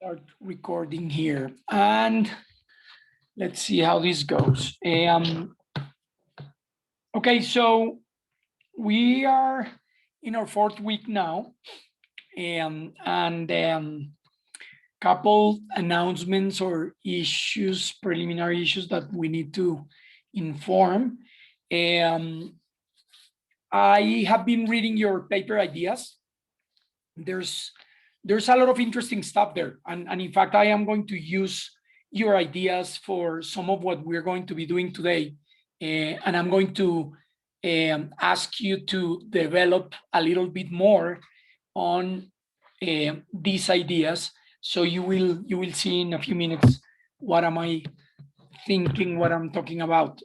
Start recording here, and let's see how this goes. Okay, so we are in our fourth week now, and couple announcements or issues, preliminary issues that we need to inform. I have been reading your paper ideas. There's a lot of interesting stuff there, and in fact, I am going to use your ideas for some of what we're going to be doing today, and I'm going to ask you to develop a little bit more on these ideas. So you will see in a few minutes what am I thinking, what I'm talking about,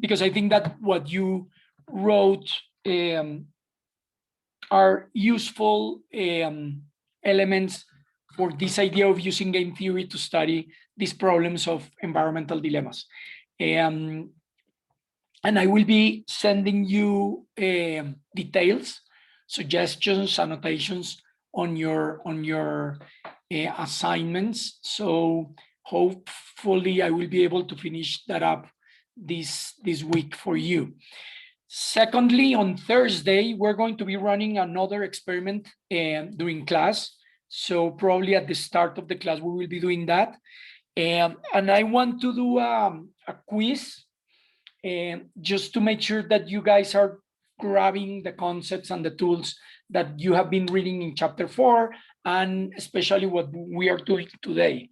because I think that what you wrote are useful elements for this idea of using game theory to study these problems of environmental dilemmas. And I will be sending you details, suggestions, annotations on your assignments. So hopefully I will be able to finish that up this week for you. Secondly, on Thursday, we're going to be running another experiment during class. So probably at the start of the class, we will be doing that. And I want to do a quiz just to make sure that you guys are grabbing the concepts and the tools that you have been reading in chapter 4, and especially what we are doing today.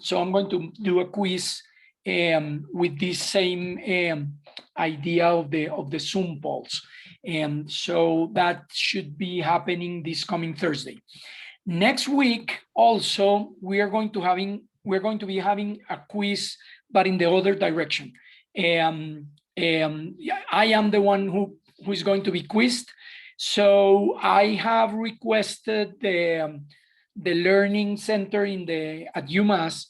So I'm going to do a quiz with this same idea of the Zoom polls. So that should be happening this coming Thursday. Next week, also, we're going to be having a quiz, but in the other direction. I am the one who is going to be quizzed. So I have requested the Learning Center at UMass,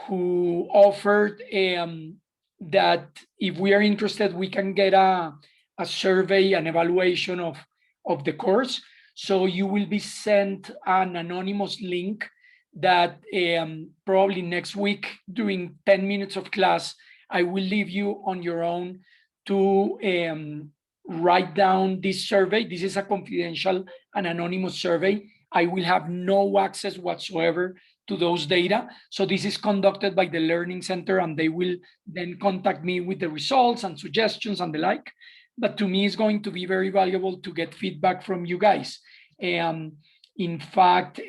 who offered that if we are interested, we can get a survey, an evaluation of the course. So you will be sent an anonymous link that probably next week during 10 minutes of class, I will leave you on your own to write down this survey. This is a confidential and anonymous survey. I will have no access whatsoever to those data. So this is conducted by the Learning Center, and they will then contact me with the results and suggestions and the like. But to me, it's going to be very valuable to get feedback from you guys. In fact,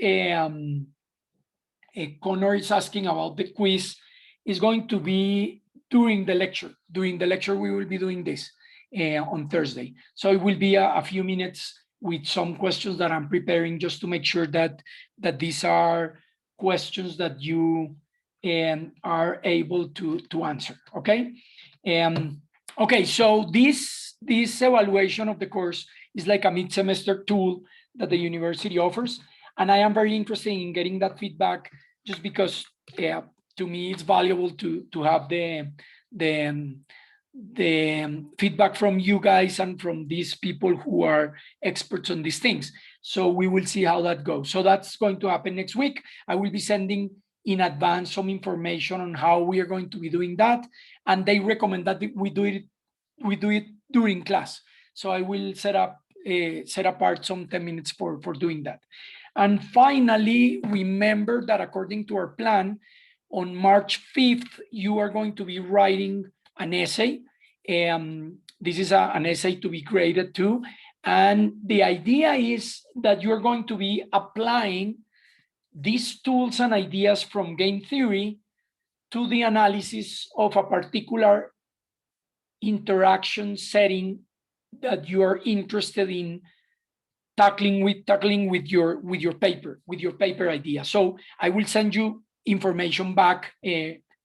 Connor is asking about the quiz. Is going to be during the lecture. During the lecture, we will be doing this on Thursday. So it will be a few minutes with some questions that I'm preparing just to make sure that these are questions that you are able to answer. Okay. Okay. So this evaluation of the course is like a mid-semester tool that the university offers, and I am very interested in getting that feedback, just because to me it's valuable to have the feedback from you guys and from these people who are experts on these things. So we will see how that goes. So that's going to happen next week. I will be sending in advance some information on how we are going to be doing that, and they recommend that we do it during class. So I will set apart some 10 minutes for doing that. And finally, remember that according to our plan, on March 5th, you are going to be writing an essay. This is an essay to be graded too. And the idea is that you're going to be applying these tools and ideas from game theory to the analysis of a particular interaction setting that you are interested in tackling with your paper idea. So I will send you information back,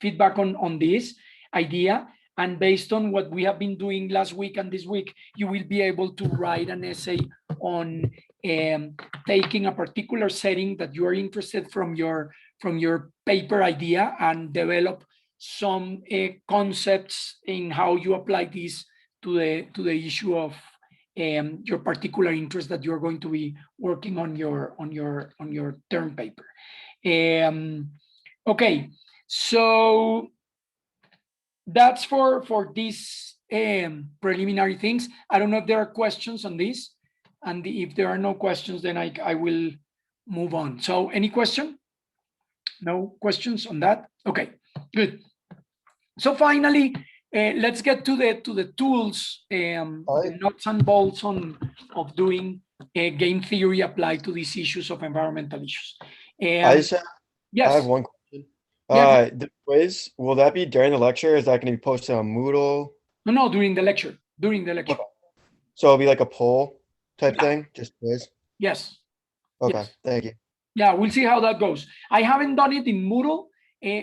feedback on this idea, and based on what we have been doing last week and this week, you will be able to write an essay on taking a particular setting that you are interested from your paper idea and develop some concepts in how you apply this to the issue of your particular interest that you're going to be working on your term paper. Okay, so that's for these preliminary things. I don't know if there are questions on this, and if there are no questions, then I will move on. So any question? No questions on that? Okay, good. So finally, let's get to the tools, the nuts and bolts of doing game theory applied to these issues of environmental issues. I Yes. have one question. Yeah. The quiz, will that be during the lecture? Is that going to be posted on Moodle? No, during the lecture. During the lecture. Okay. So it'll be like a poll type Yeah. thing, just quiz? Yes. Okay, Yes. thank you. Yeah, we'll see how that goes. I haven't done it in Moodle.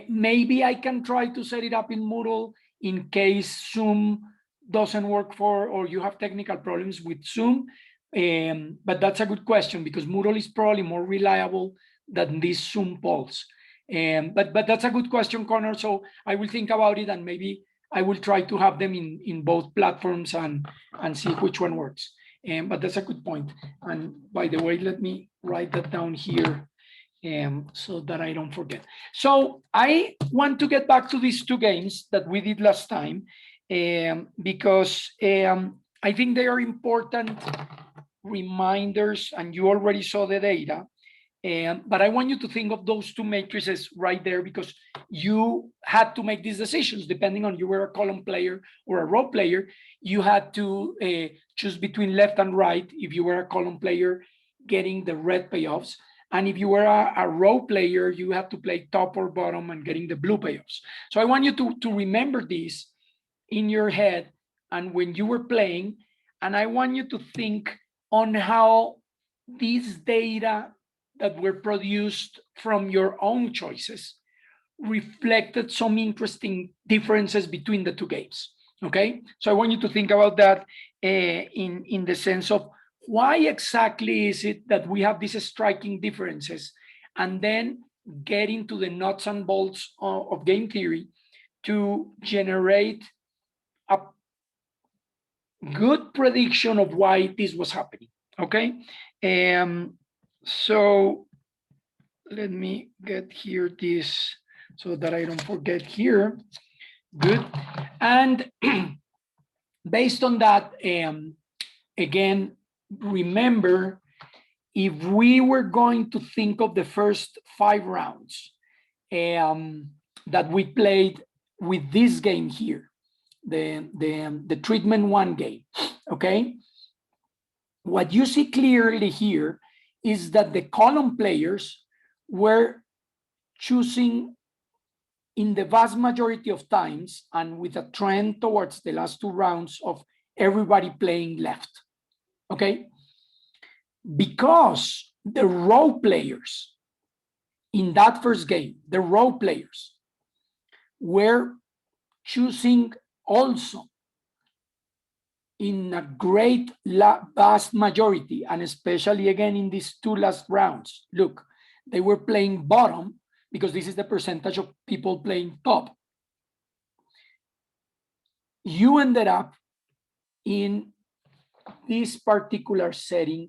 Maybe I can try to set it up in Moodle in case Zoom doesn't work or you have technical problems with Zoom. But that's a good question because Moodle is probably more reliable than these Zoom polls. But that's a good question, Connor. So I will think about it and maybe I will try to have them in both platforms and see which one works. But that's a good point. And by the way, let me write that down here so that I don't forget. So I want to get back to these two games that we did last time because I think they are important reminders and you already saw the data. But I want you to think of those two matrices right there because you had to make these decisions depending on you were a column player or a row player. You had to choose between left and right if you were a column player getting the red payoffs. And if you were a row player, you had to play top or bottom and getting the blue payoffs. So I want you to remember this in your head and when you were playing, and I want you to think on how these data that were produced from your own choices reflected some interesting differences between the two games. Okay, so I want you to think about that in the sense of why exactly is it that we have these striking differences, and then get into the nuts and bolts of game theory to generate a good prediction of why this was happening. Okay, so let me get here this so that I don't forget here. Good. And based on that, again, remember, if we were going to think of the first 5 rounds that we played with this game here, the treatment 1 game, okay? What you see clearly here is that the column players were choosing in the vast majority of times and with a trend towards the last 2 rounds of everybody playing left, okay? Because the row players in that first game, the row players were choosing also in a great vast majority, and especially again in these 2 last rounds. Look, they were playing bottom because this is the percentage of people playing top. You ended up in this particular setting.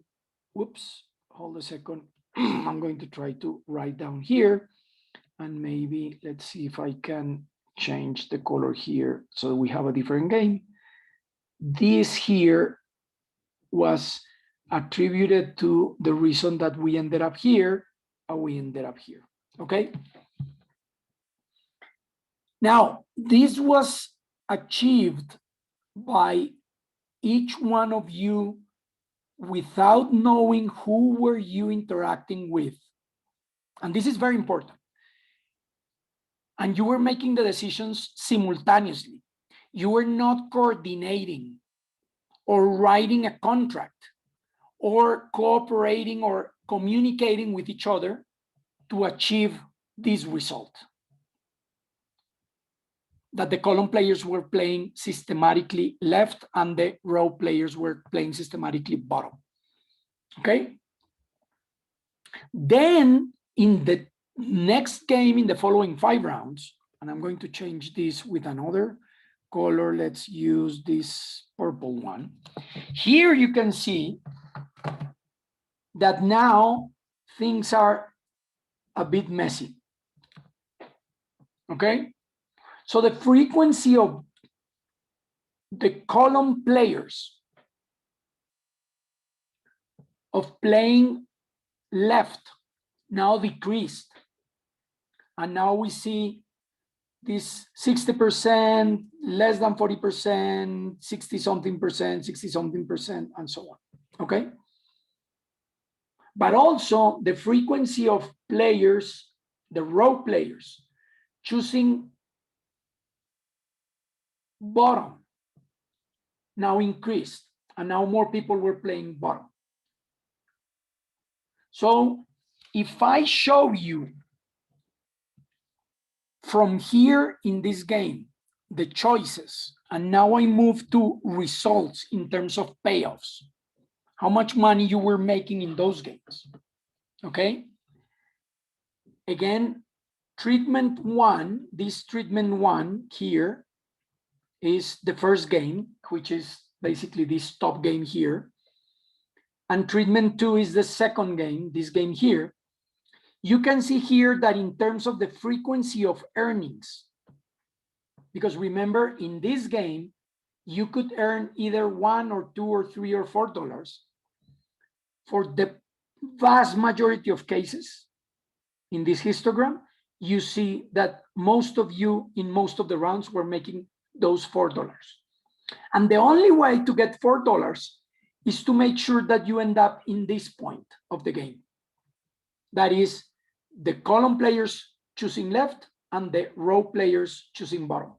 Whoops, hold a second. I'm going to try to write down here and maybe let's see if I can change the color here so we have a different game. This here was attributed to the reason that we ended up here and we ended up here, okay? Now, this was achieved by each one of you without knowing who were you interacting with. And this is very important. And you were making the decisions simultaneously. You were not coordinating or writing a contract or cooperating or communicating with each other to achieve this result. That the column players were playing systematically left and the row players were playing systematically bottom. Okay? Then in the next game, in the following 5 rounds, and I'm going to change this with another color, let's use this purple one. Here you can see that now things are a bit messy. Okay, so the frequency of the column players of playing left now decreased, and now we see this 60%, less than 40%, 60 something percent, 60 something percent, and so on. Okay, but also the frequency of players, the row players, choosing bottom now increased, and now more people were playing bottom. So if I show you from here in this game the choices, and now I move to results in terms of payoffs, how much money you were making in those games. Okay, again, treatment one, this treatment one here is the first game, which is basically this top game here. And treatment two is the second game, this game here. You can see here that in terms of the frequency of earnings, because remember in this game, you could earn either $1 or $2 or $3 or $4. For the vast majority of cases in this histogram, you see that most of you in most of the rounds were making those $4. And the only way to get $4 is to make sure that you end up in this point of the game. That is the column players choosing left and the row players choosing bottom.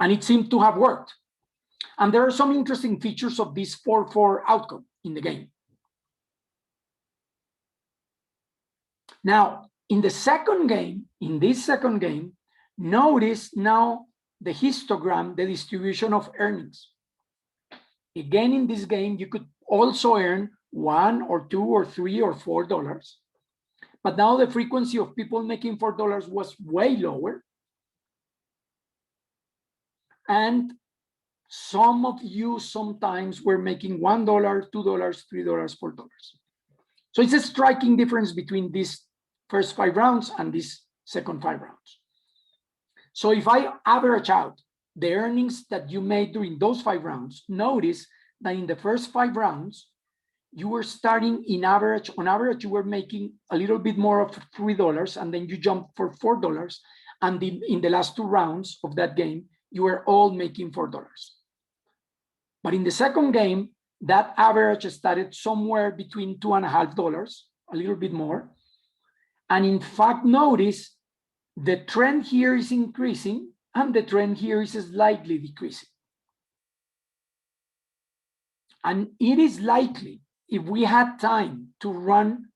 And it seemed to have worked. And there are some interesting features of this 4-4 outcome in the game. Now, in the second game, in this second game, notice now the histogram, the distribution of earnings. Again, in this game, you could also earn $1 or $2 or $3 or $4. But now the frequency of people making $4 was way lower. And some of you sometimes were making $1, $2, $3, $4. So it's a striking difference between these first 5 rounds and these second 5 rounds. So if I average out the earnings that you made during those 5 rounds, notice that in the first 5 rounds, you were starting on average, you were making a little bit more of $3, and then you jumped for $4. And in the last 2 rounds of that game, you were all making $4. But in the second game, that average started somewhere between $2.50, a little bit more. And in fact, notice the trend here is increasing and the trend here is slightly decreasing. And it is likely, if we had time to run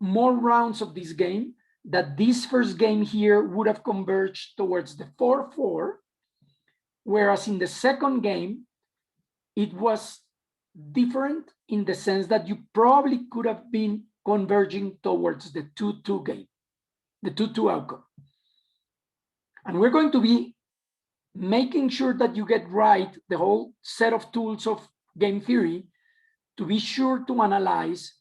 more rounds of this game, that this first game here would have converged towards the 4-4, whereas in the second game, it was different in the sense that you probably could have been converging towards the 2-2 game, the 2-2 outcome. And we're going to be making sure that you get right the whole set of tools of game theory to be sure to analyze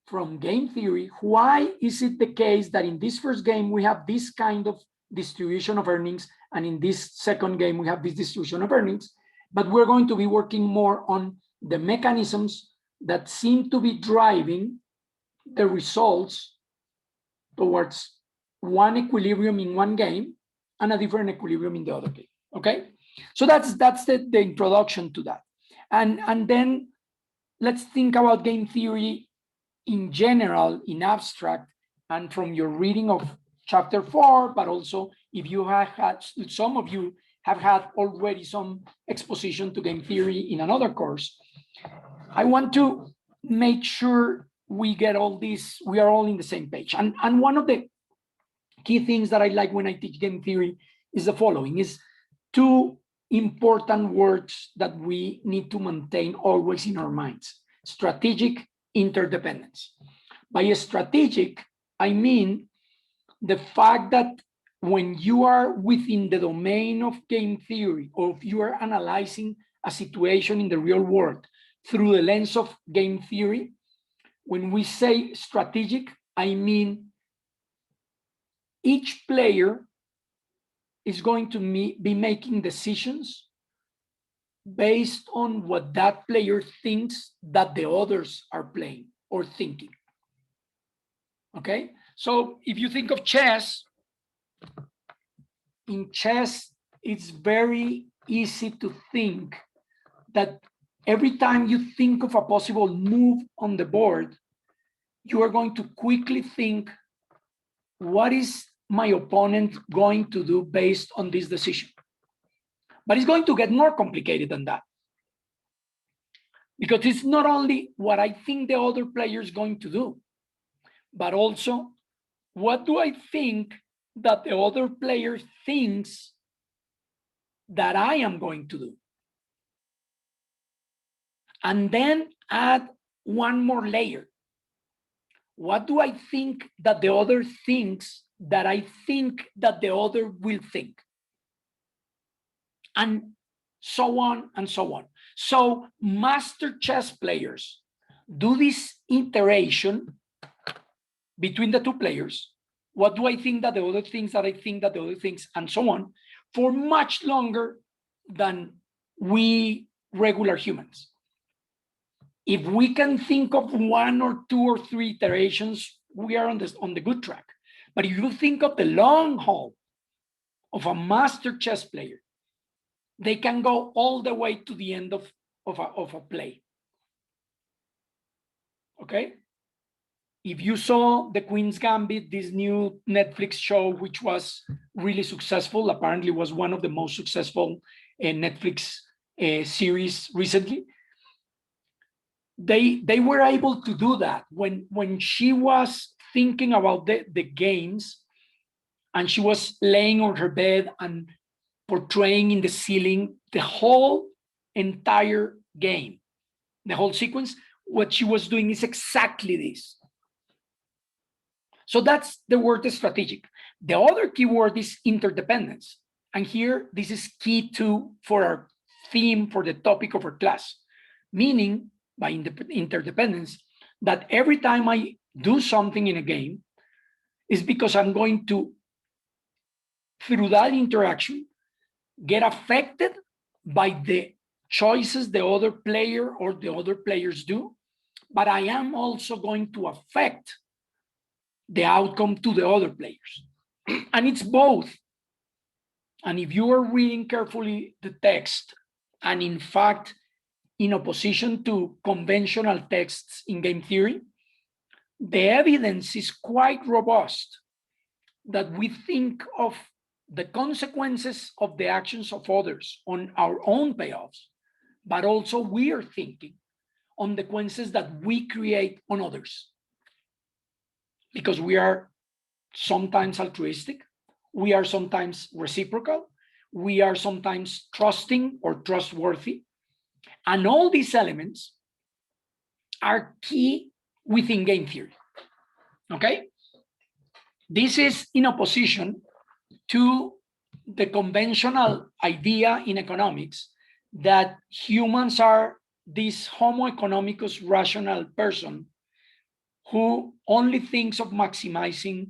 from game theory, why is it the case that in this first game we have this kind of distribution of earnings, and in this second game we have this distribution of earnings, but we're going to be working more on the mechanisms that seem to be driving the results towards one equilibrium in one game and a different equilibrium in the other game. Okay, so that's the introduction to that, and then let's think about game theory in general, in abstract, and from your reading of chapter 4, but also if you have had, some of you have had already some exposition to game theory in another course. I want to make sure we get all this, we are all in the same page. And one of the key things that I like when I teach game theory is the following, is 2 important words that we need to maintain always in our minds: strategic interdependence. By strategic, I mean the fact that when you are within the domain of game theory, or if you are analyzing a situation in the real world through the lens of game theory, when we say strategic, I mean each player is going to be making decisions based on what that player thinks that the others are playing or thinking. Okay, so if you think of chess, in chess, it's very easy to think that every time you think of a possible move on the board, you are going to quickly think, what is my opponent going to do based on this decision? But it's going to get more complicated than that. Because it's not only what I think the other player is going to do, but also what do I think that the other player thinks that I am going to do? And then add one more layer. What do I think that the other thinks that I think that the other will think? And so on and so on. So master chess players do this iteration between the two players. What do I think that the other thinks that I think that the other thinks, and so on, for much longer than we regular humans. If we can think of 1 or 2 or 3 iterations, we are on the good track. But if you think of the long haul of a master chess player, they can go all the way to the end of a play. Okay? If you saw The Queen's Gambit, this new Netflix show, which was really successful, apparently was one of the most successful Netflix series recently, they were able to do that when she was thinking about the games, and she was laying on her bed and portraying in the ceiling the whole entire game, the whole sequence. What she was doing is exactly this. So that's the word strategic. The other keyword is interdependence. And here, this is key for our theme, for the topic of our class, meaning by interdependence, that every time I do something in a game is because I'm going to, through that interaction, get affected by the choices the other player or the other players do, but I am also going to affect the outcome to the other players. And it's both. And if you are reading carefully the text, and in fact, in opposition to conventional texts in game theory, the evidence is quite robust that we think of the consequences of the actions of others on our own payoffs, but also we are thinking on the consequences that we create on others. Because we are sometimes altruistic, we are sometimes reciprocal, we are sometimes trusting or trustworthy. And all these elements are key within game theory. Okay? This is in opposition to the conventional idea in economics that humans are this Homo economicus rational person who only thinks of maximizing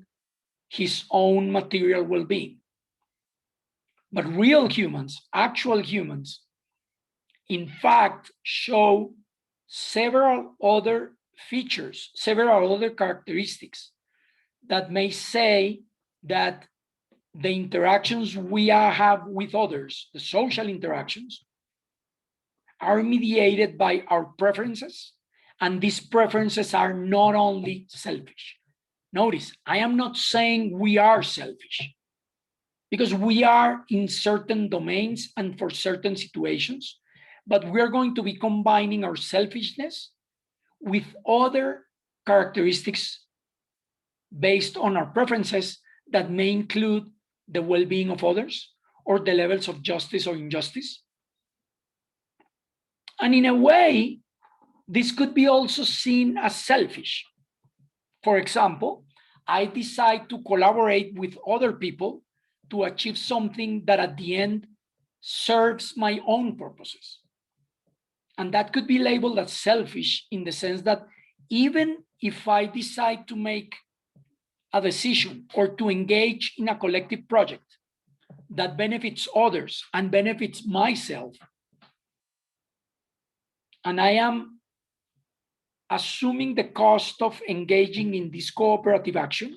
his own material well-being. But real humans, actual humans, in fact, show several other features, several other characteristics that may say that the interactions we have with others, the social interactions, are mediated by our preferences, and these preferences are not only selfish. Notice, I am not saying we are selfish, because we are in certain domains and for certain situations, but we're going to be combining our selfishness with other characteristics based on our preferences that may include the well-being of others or the levels of justice or injustice. And in a way, this could be also seen as selfish. For example, I decide to collaborate with other people to achieve something that at the end serves my own purposes. And that could be labeled as selfish in the sense that even if I decide to make a decision or to engage in a collective project that benefits others and benefits myself, and I am assuming the cost of engaging in this cooperative action,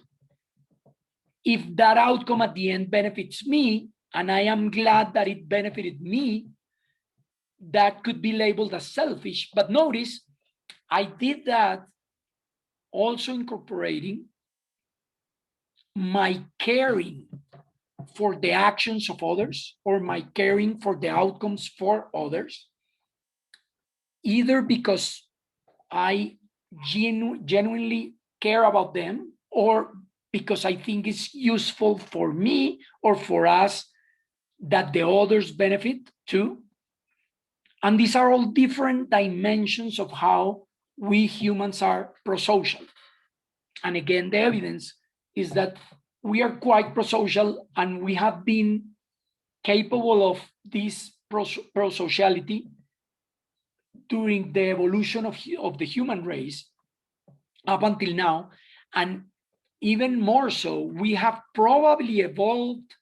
if that outcome at the end benefits me, and I am glad that it benefited me, that could be labeled as selfish. But notice, I did that also incorporating my caring for the actions of others or my caring for the outcomes for others, either because I genuinely care about them or because I think it's useful for me or for us that the others benefit too. And these are all different dimensions of how we humans are prosocial. And again, the evidence is that we are quite prosocial, and we have been capable of this prosociality during the evolution of the human race up until now. And even more so, we have probably evolved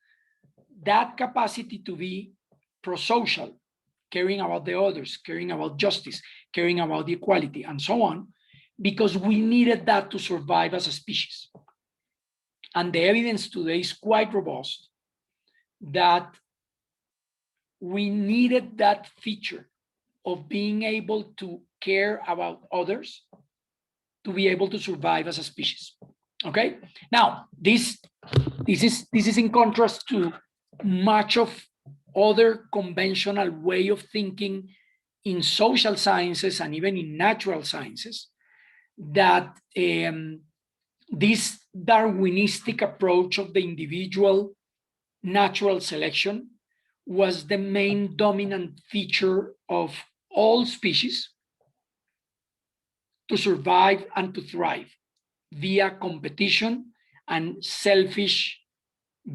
that capacity to be prosocial, caring about the others, caring about justice, caring about equality, and so on, because we needed that to survive as a species. And the evidence today is quite robust that we needed that feature of being able to care about others to be able to survive as a species. Okay. Now, this is in contrast to much of other conventional way of thinking in social sciences and even in natural sciences, that this Darwinistic approach of the individual natural selection was the main dominant feature of all species to survive and to thrive via competition and selfish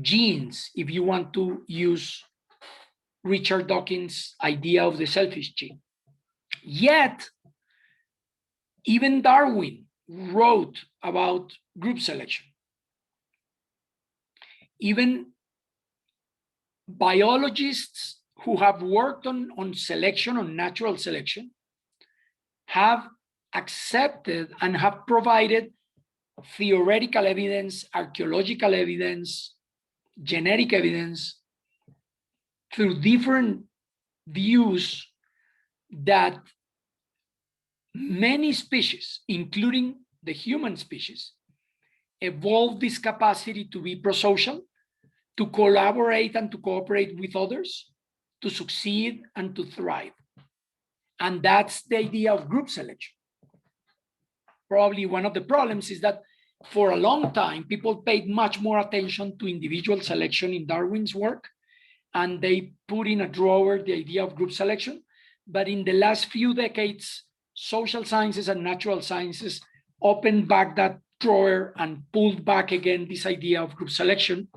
genes, if you want to use Richard Dawkins' idea of the selfish gene. Yet, even Darwin wrote about group selection. Even biologists who have worked on selection, on natural selection, have accepted and have provided theoretical evidence, archaeological evidence, genetic evidence through different views that many species, including the human species, evolved this capacity to be prosocial, to collaborate and to cooperate with others, to succeed and to thrive. And that's the idea of group selection. Probably one of the problems is that for a long time, people paid much more attention to individual selection in Darwin's work, and they put in a drawer the idea of group selection. But in the last few decades, social sciences and natural sciences opened back that drawer and pulled back again this idea of group selection.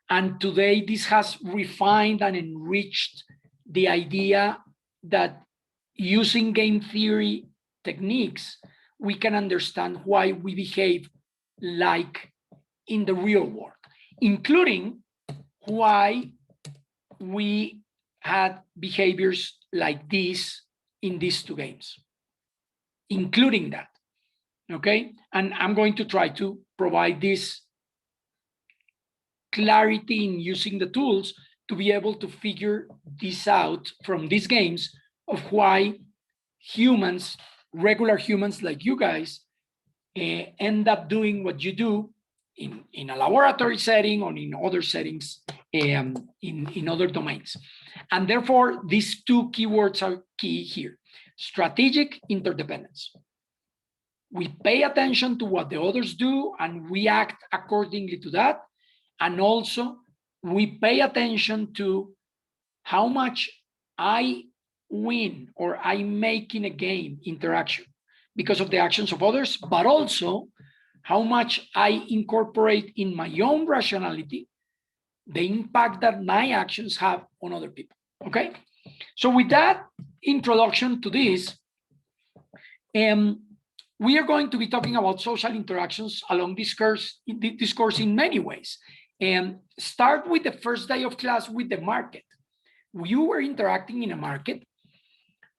And today, this has refined and enriched the idea that using game theory techniques, we can understand why we behave like in the real world, including why we had behaviors like this in these two games, including that, okay? And I'm going to try to provide this clarity in using the tools to be able to figure this out from these games of why humans, regular humans like you guys, end up doing what you do in a laboratory setting or in other settings, in other domains. And therefore, these two keywords are key here. Strategic interdependence. We pay attention to what the others do and we act accordingly to that. And also, we pay attention to how much I win or I make in a game interaction because of the actions of others, but also how much I incorporate in my own rationality the impact that my actions have on other people, okay? So with that introduction to this, we are going to be talking about social interactions along this course in many ways. And start with the first day of class with the market. You were interacting in a market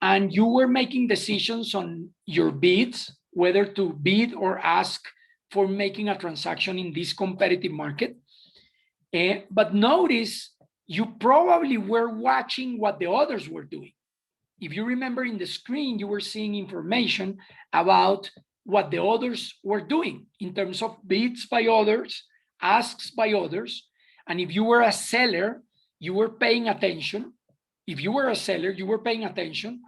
and you were making decisions on your bids, whether to bid or ask for making a transaction in this competitive market. But notice you probably were watching what the others were doing. If you remember in the screen, you were seeing information about what the others were doing in terms of bids by others, asks by others. And if you were a seller, you were paying attention. If you were a seller, you were paying attention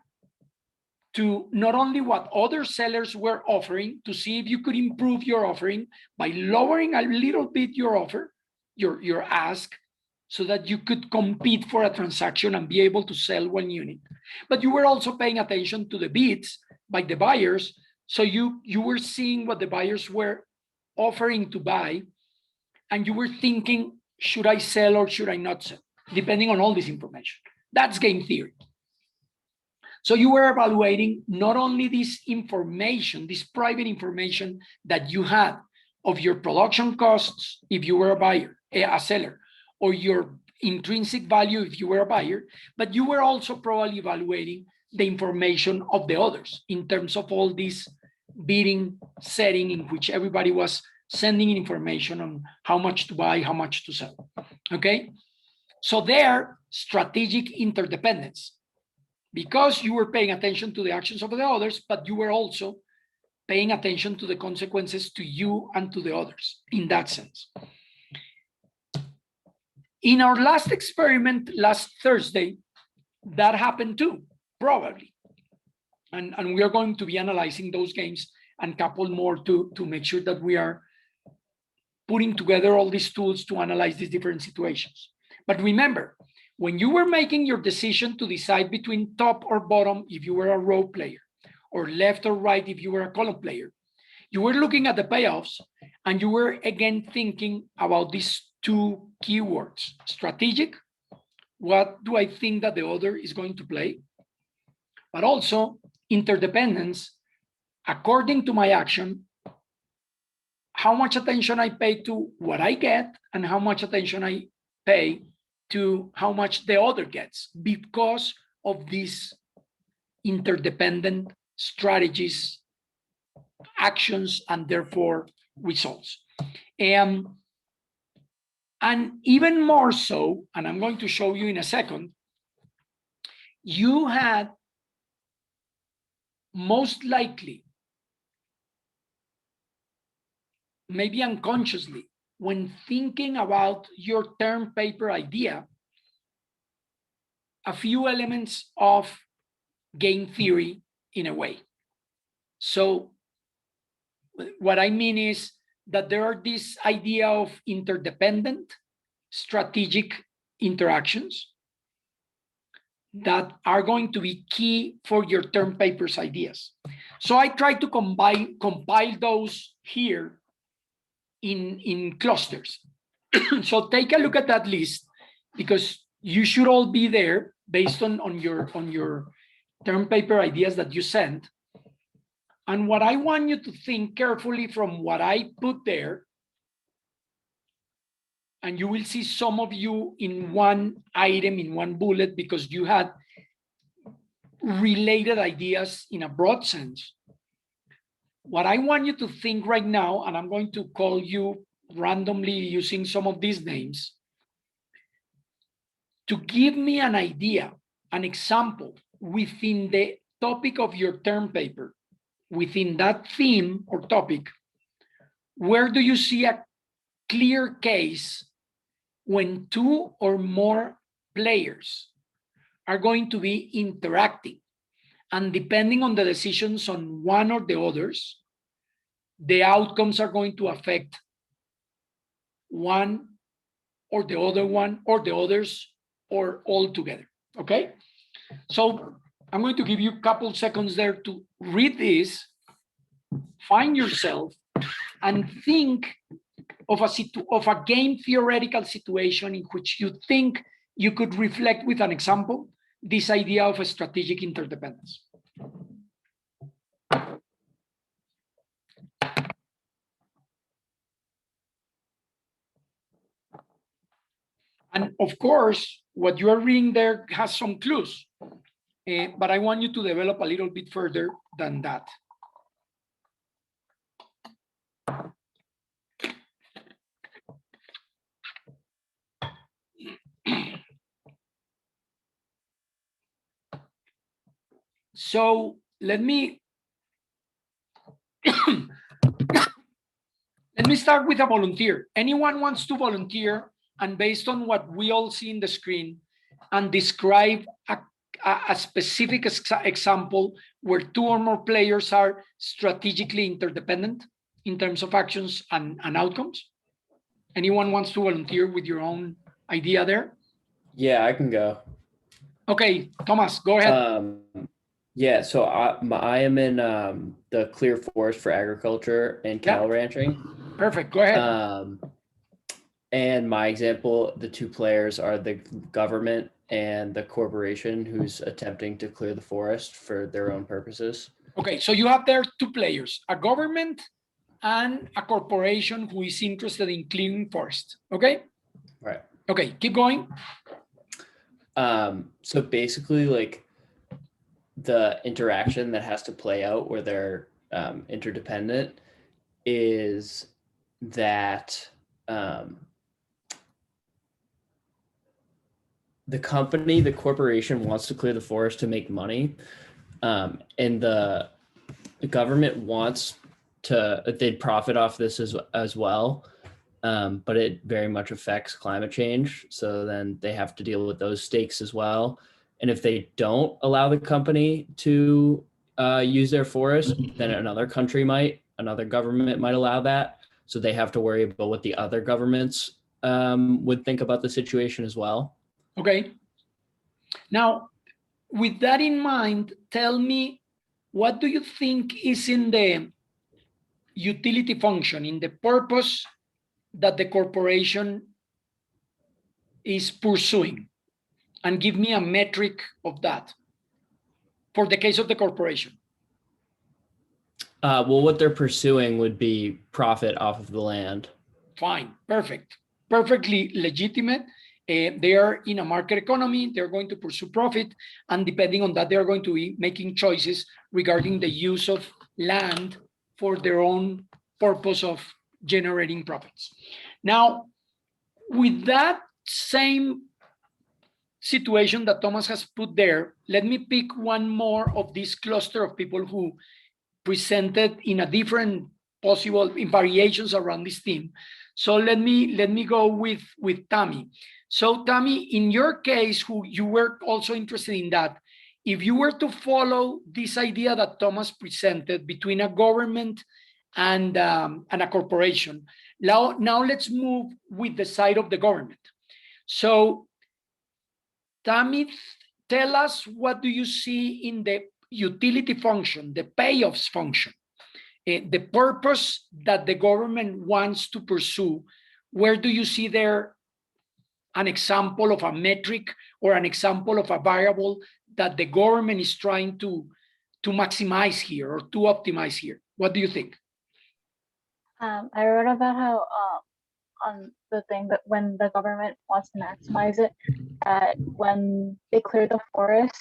to not only what other sellers were offering, to see if you could improve your offering by lowering a little bit your offer, your ask, so that you could compete for a transaction and be able to sell one unit. But you were also paying attention to the bids by the buyers. So you were seeing what the buyers were offering to buy, and you were thinking, should I sell or should I not sell? Depending on all this information. That's game theory. So you were evaluating not only this information, this private information that you had of your production costs if you were a buyer, a seller, or your intrinsic value if you were a buyer, but you were also probably evaluating the information of the others in terms of all this bidding setting in which everybody was sending information on how much to buy, how much to sell, okay? So there, strategic interdependence, because you were paying attention to the actions of the others, but you were also paying attention to the consequences to you and to the others in that sense. In our last experiment, last Thursday, that happened too, probably. And we are going to be analyzing those games and a couple more to make sure that we are putting together all these tools to analyze these different situations. But remember, when you were making your decision to decide between top or bottom if you were a row player, or left or right if you were a column player, you were looking at the payoffs and you were again thinking about these two keywords: strategic, what do I think that the other is going to play? But also interdependence, according to my action, how much attention I pay to what I get and how much attention I pay to how much the other gets because of these interdependent strategies, actions, and therefore results. And even more so, and I'm going to show you in a second, you had most likely, maybe unconsciously, when thinking about your term paper idea, a few elements of game theory in a way. So what I mean is that there are this idea of interdependent strategic interactions that are going to be key for your term papers ideas. So I try to compile those here in clusters. So take a look at that list, because you should all be there based on your term paper ideas that you sent. And what I want you to think carefully from what I put there, and you will see some of you in one item, in one bullet, because you had related ideas in a broad sense. What I want you to think right now, and I'm going to call you randomly using some of these names, to give me an idea, an example within the topic of your term paper, within that theme or topic, where do you see a clear case when two or more players are going to be interacting, and depending on the decisions on one or the others, the outcomes are going to affect one or the other one or the others or all together, okay? So I'm going to give you a couple seconds there to read this, find yourself, and think of a game theoretical situation in which you think you could reflect with an example this idea of a strategic interdependence. And of course, what you are reading there has some clues, but I want you to develop a little bit further than that. So let me let me start with a volunteer. Anyone wants to volunteer, and based on what we all see in the screen, and describe a specific example where two or more players are strategically interdependent in terms of actions and outcomes? Anyone wants to volunteer with your own idea there? Yeah, I can go. Okay, Thomas, go ahead. Yeah, so I am in the clear forest for agriculture and cattle ranching. Perfect, go ahead. And my example, the two players are the government and the corporation who's attempting to clear the forest for their own purposes. Okay, so you have there two players, a government and a corporation who is interested in clearing forest, okay? Right. Okay, keep going. So basically, like, the interaction that has to play out where they're interdependent is that the corporation wants to clear the forest to make money, and the government wants to, they'd profit off this as well, but it very much affects climate change. So then they have to deal with those stakes as well. And if they don't allow the company to use their forest, then another government might allow that. So they have to worry about what the other governments would think about the situation as well. Okay. Now, with that in mind, tell me, what do you think is in the utility function, in the purpose that the corporation is pursuing? And give me a metric of that for the case of the corporation. Well, what they're pursuing would be profit off of the land. Fine, perfect, perfectly legitimate. They are in a market economy, they're going to pursue profit, and depending on that, they are going to be making choices regarding the use of land for their own purpose of generating profits. Now, with that same situation that Thomas has put there, let me pick one more of this cluster of people who presented in a different possible in variations around this theme. So let me go with Tammy. So Tammy, in your case, who you were also interested in that, if you were to follow this idea that Thomas presented between a government and a corporation, now let's move with the side of the government. So Tammy, tell us, what do you see in the utility function, the payoffs function, the purpose that the government wants to pursue? Where do you see there an example of a metric or an example of a variable that the government is trying to maximize here or to optimize here? What do you think? I wrote about how on the thing that when the government wants to maximize it, when they clear the forest,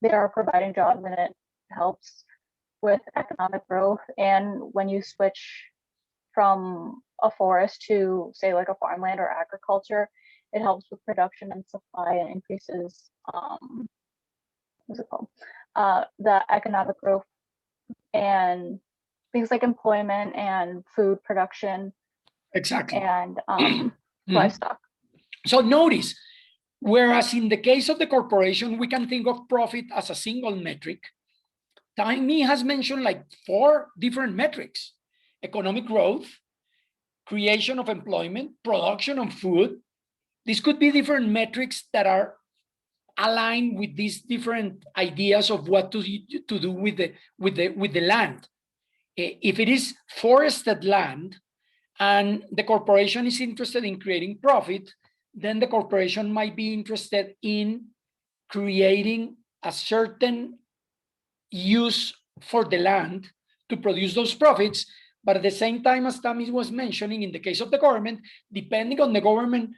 they are providing jobs and it helps with economic growth. And when you switch from a forest to, say, like a farmland or agriculture, it helps with production and supply and increases what's it called? The economic growth and things like employment and food production. Exactly. And livestock. So notice, whereas in the case of the corporation, we can think of profit as a single metric, Tammy has mentioned like 4 different metrics: economic growth, creation of employment, production of food. These could be different metrics that are aligned with these different ideas of what to do with the land. If it is forested land, and the corporation is interested in creating profit, then the corporation might be interested in creating a certain use for the land to produce those profits. But at the same time, as Tammy was mentioning, in the case of the government, depending on the government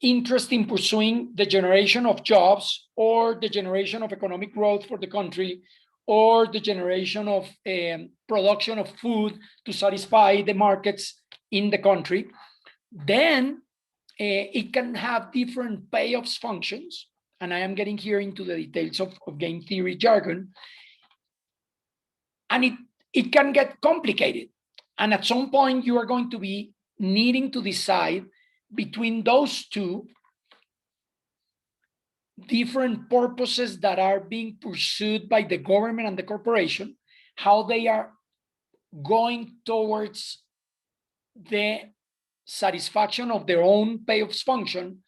interest in pursuing the generation of jobs or the generation of economic growth for the country, or the generation of production of food to satisfy the markets in the country, then it can have different payoffs functions. And I am getting here into the details of game theory jargon. And it can get complicated. And at some point, you are going to be needing to decide between those two different purposes that are being pursued by the government and the corporation, how they are going towards the satisfaction of their own payoffs function.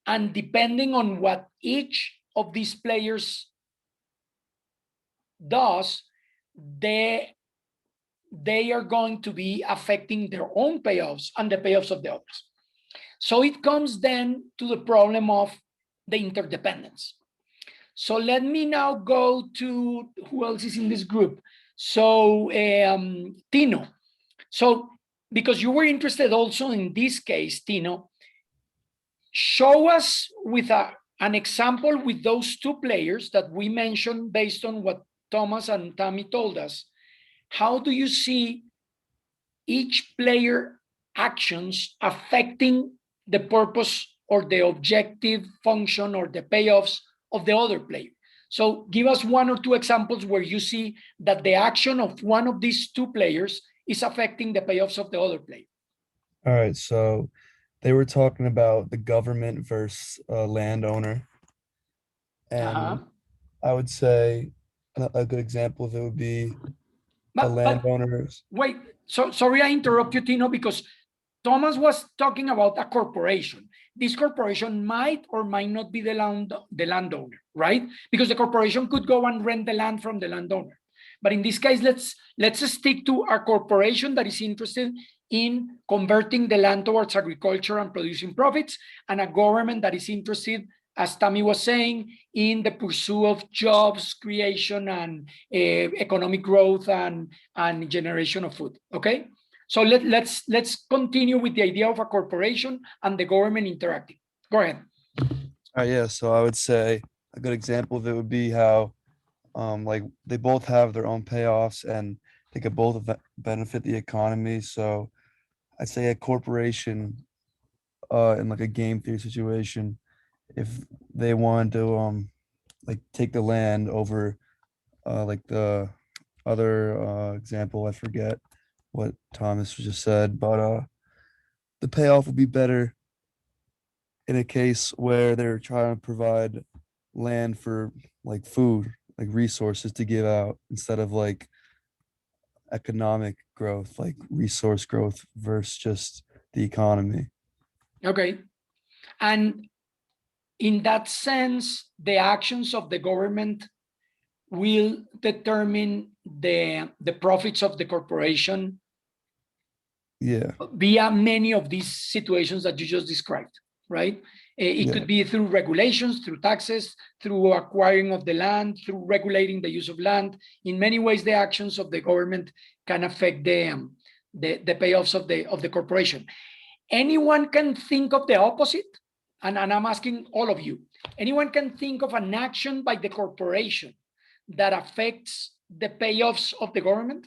And depending on what each of these players does, they are going to be affecting their own payoffs and the payoffs of the others. So it comes then to the problem of the interdependence. So let me now go to who else is in this group. So Tino. So because you were interested also in this case, Tino, show us with an example with those two players that we mentioned based on what Thomas and Tammy told us. How do you see each player actions affecting the purpose or the objective function or the payoffs of the other player? So give us one or two examples where you see that the action of one of these two players is affecting the payoffs of the other player. All right, so they were talking about the government versus landowner. And I would say a good example of it would be a landowner. Wait, so sorry I interrupt you, Tino, because Thomas was talking about a corporation. This corporation might or might not be the landowner, right? Because the corporation could go and rent the land from the landowner. But in this case, let's stick to a corporation that is interested in converting the land towards agriculture and producing profits, and a government that is interested, as Tammy was saying, in the pursuit of jobs creation and economic growth and generation of food. Okay, so let's continue with the idea of a corporation and the government interacting. Go ahead. Yeah, so I would say a good example of it would be how like they both have their own payoffs and they could both benefit the economy. So I'd say a corporation in like a game theory situation, if they wanted to like take the land over like the other example, I forget what Thomas just said, but the payoff would be better in a case where they're trying to provide land for like food, like resources to give out, instead of like economic growth, like resource growth versus just the economy. Okay. And in that sense, the actions of the government will determine the profits of the corporation. Yeah. Via many of these situations that you just described, right? It could be through regulations, through taxes, through acquiring of the land, through regulating the use of land. In many ways, the actions of the government can affect the payoffs of the corporation. Anyone can think of the opposite, and I'm asking all of you. Anyone can think of an action by the corporation that affects the payoffs of the government?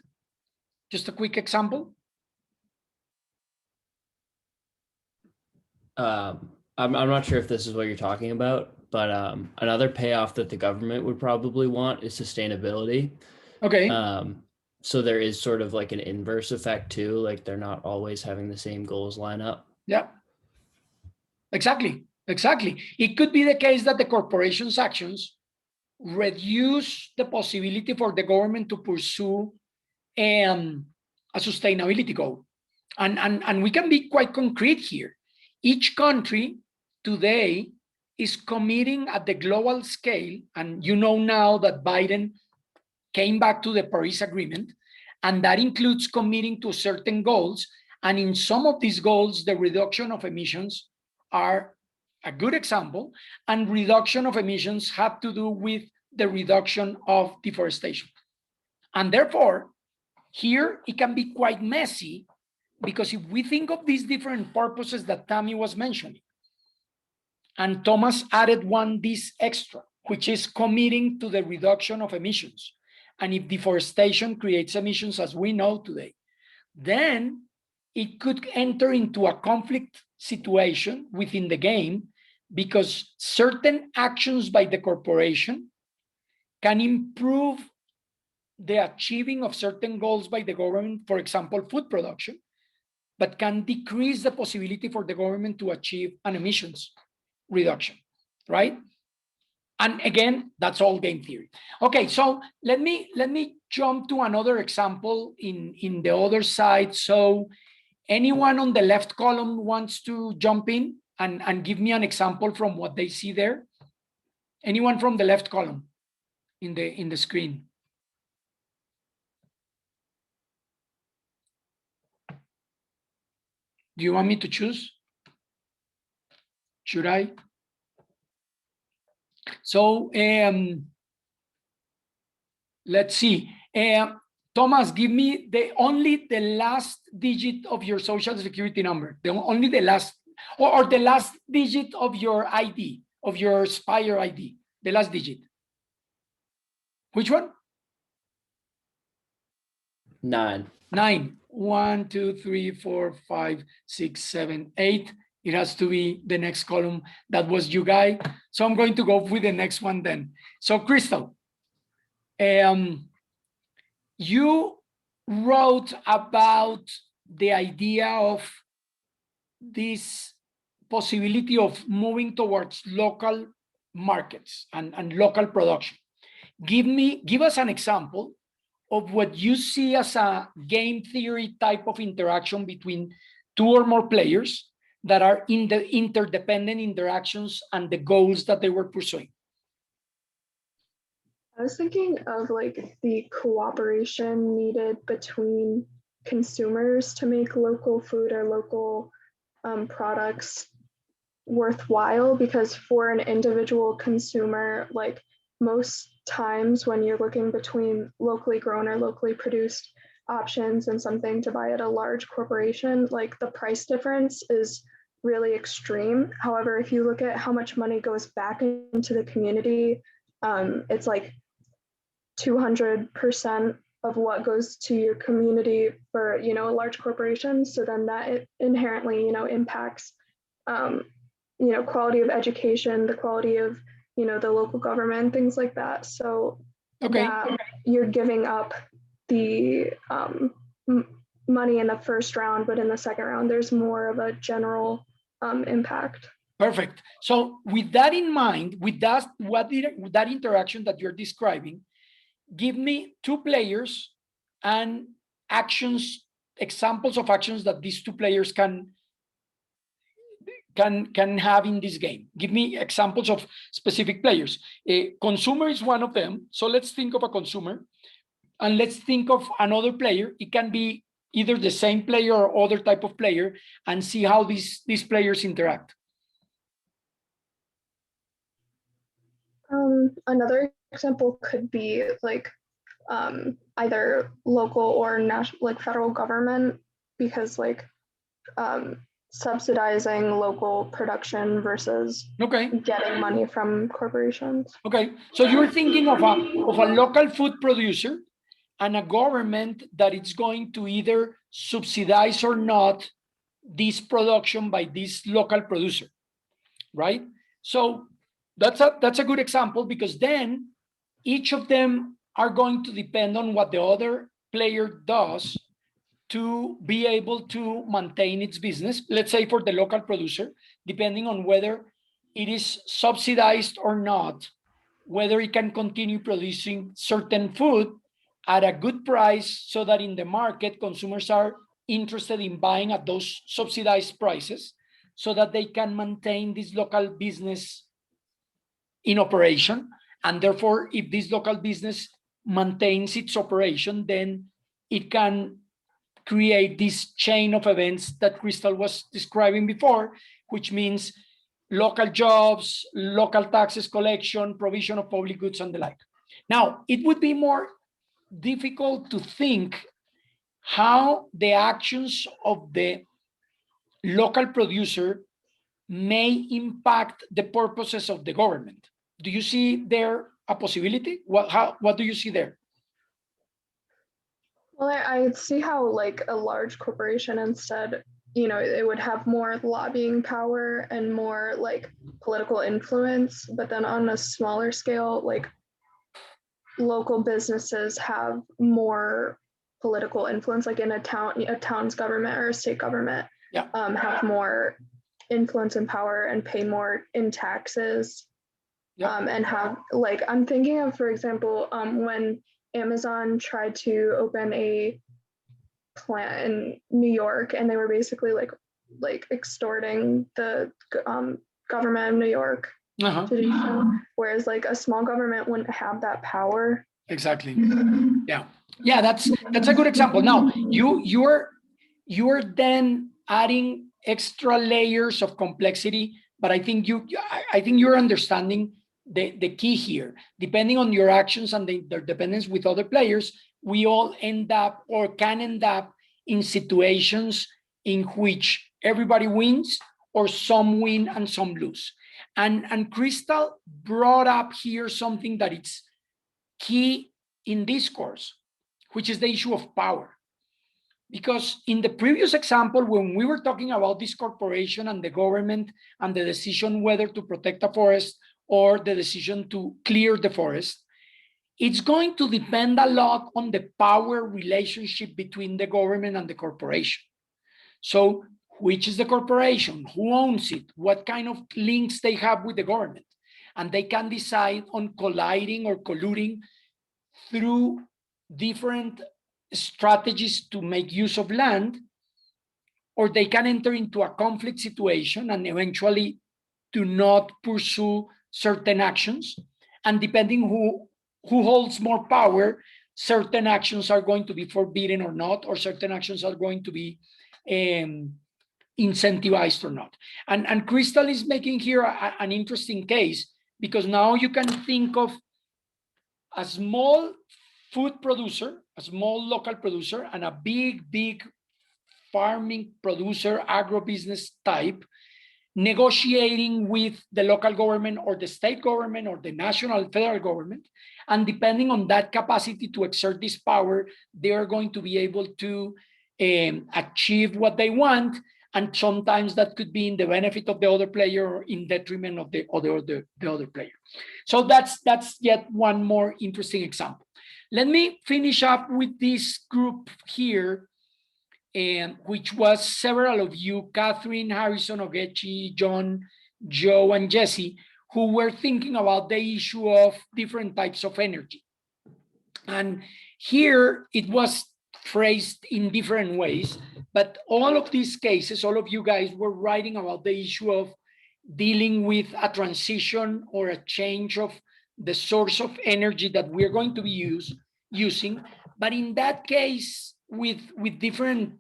Just a quick example. I'm not sure if this is what you're talking about, but another payoff that the government would probably want is sustainability. Okay. So there is sort of like an inverse effect too, like they're not always having the same goals line up. Yeah, exactly. It could be the case that the corporation's actions reduce the possibility for the government to pursue a sustainability goal. And we can be quite concrete here. Each country today is committing at the global scale, and you know now that Biden came back to the Paris Agreement, And that includes committing to certain goals. And in some of these goals, the reduction of emissions are a good example. And reduction of emissions have to do with the reduction of deforestation. And therefore, here it can be quite messy, because if we think of these different purposes that Tammy was mentioning, and Thomas added one this extra, which is committing to the reduction of emissions. And if deforestation creates emissions, as we know today, then it could enter into a conflict situation within the game, because certain actions by the corporation can improve the achieving of certain goals by the government, for example, food production, but can decrease the possibility for the government to achieve an emissions reduction, right? And again, that's all game theory. Okay, so let me jump to another example in the other side. So anyone on the left column wants to jump in and give me an example from what they see there? Anyone from the left column in the screen? Do you want me to choose? Should I? So let's see. Thomas, give me only the last digit of your social security number. Only the last, or the last digit of your ID, of your Spire ID. The last digit. Which one? 9. 9. 1, 2, 3, 4, 5, 6, 7, 8. It has to be the next column. That was you guys. So I'm going to go with the next one then. So Crystal, you wrote about the idea of this possibility of moving towards local markets and local production. Give us an example of what you see as a game theory type of interaction between two or more players that are in the interdependent interactions and the goals that they were pursuing. I was thinking of like the cooperation needed between consumers to make local food or local products worthwhile, because for an individual consumer, like most times when you're looking between locally grown or locally produced options and something to buy at a large corporation, like the price difference is really extreme. However, if you look at how much money goes back into the community, it's like 200% of what goes to your community for, a large corporation. So then that inherently, impacts, quality of education, the quality of, the local government, things like that. So okay, you're giving up the money in the first round, but in the second round, there's more of a general impact. Perfect. So with that in mind, with that interaction that you're describing, give me two players and actions, examples of actions that these two players can have in this game. Give me examples of specific players. A consumer is one of them. So let's think of a consumer and let's think of another player. It can be either the same player or other type of player, and see how these players interact. Another example could be like either local or national, like federal government, because like subsidizing local production versus getting money from corporations. Okay, so you're thinking of a local food producer and a government that it's going to either subsidize or not this production by this local producer, right? So that's a good example, because then each of them are going to depend on what the other player does to be able to maintain its business. Let's say for the local producer, depending on whether it is subsidized or not, whether it can continue producing certain food at a good price so that in the market, consumers are interested in buying at those subsidized prices so that they can maintain this local business in operation. And therefore, if this local business maintains its operation, then it can create this chain of events that Crystal was describing before, which means local jobs, local taxes collection, provision of public goods, and the like. Now, it would be more difficult to think how the actions of the local producer may impact the purposes of the government. Do you see there a possibility? What do you see there? Well, I see how like a large corporation instead, you know, it would have more lobbying power and more like political influence, but then on a smaller scale, like local businesses have more political influence, like in a town's government or a state government, Yeah. Have more influence and power and pay more in taxes. Yeah. And have like, I'm thinking of, for example, when Amazon tried to open a plant in New York, and they were basically like extorting the government of New York to do so. Whereas like a small government wouldn't have that power. Exactly. Yeah, that's a good example. Now you're then adding extra layers of complexity, but I think you're understanding the key here. Depending on your actions and their dependence with other players, we all end up or can end up in situations in which everybody wins or some win and some lose. And Crystal brought up here something that it's key in this course, which is the issue of power. Because in the previous example, when we were talking about this corporation and the government and the decision whether to protect a forest or the decision to clear the forest, it's going to depend a lot on the power relationship between the government and the corporation. So which is the corporation? Who owns it? What kind of links they have with the government? And they can decide on colliding or colluding through different strategies to make use of land, or they can enter into a conflict situation and eventually do not pursue certain actions. And depending who holds more power, certain actions are going to be forbidden or not, or certain actions are going to be incentivized or not. And Crystal is making here an interesting case, because now you can think of a small food producer, a small local producer, and a big farming producer, agribusiness type, negotiating with the local government or the state government or the national federal government. And depending on that capacity to exert this power, they are going to be able to achieve what they want. And sometimes that could be in the benefit of the other player or in detriment of the other player. So that's yet one more interesting example. Let me finish up with this group here, which was several of you, Catherine, Harrison, Ogechi, John, Joe, and Jesse, who were thinking about the issue of different types of energy. And here it was phrased in different ways, but all of these cases, all of you guys were writing about the issue of dealing with a transition or a change of the source of energy that we're going to be using. But in that case, with different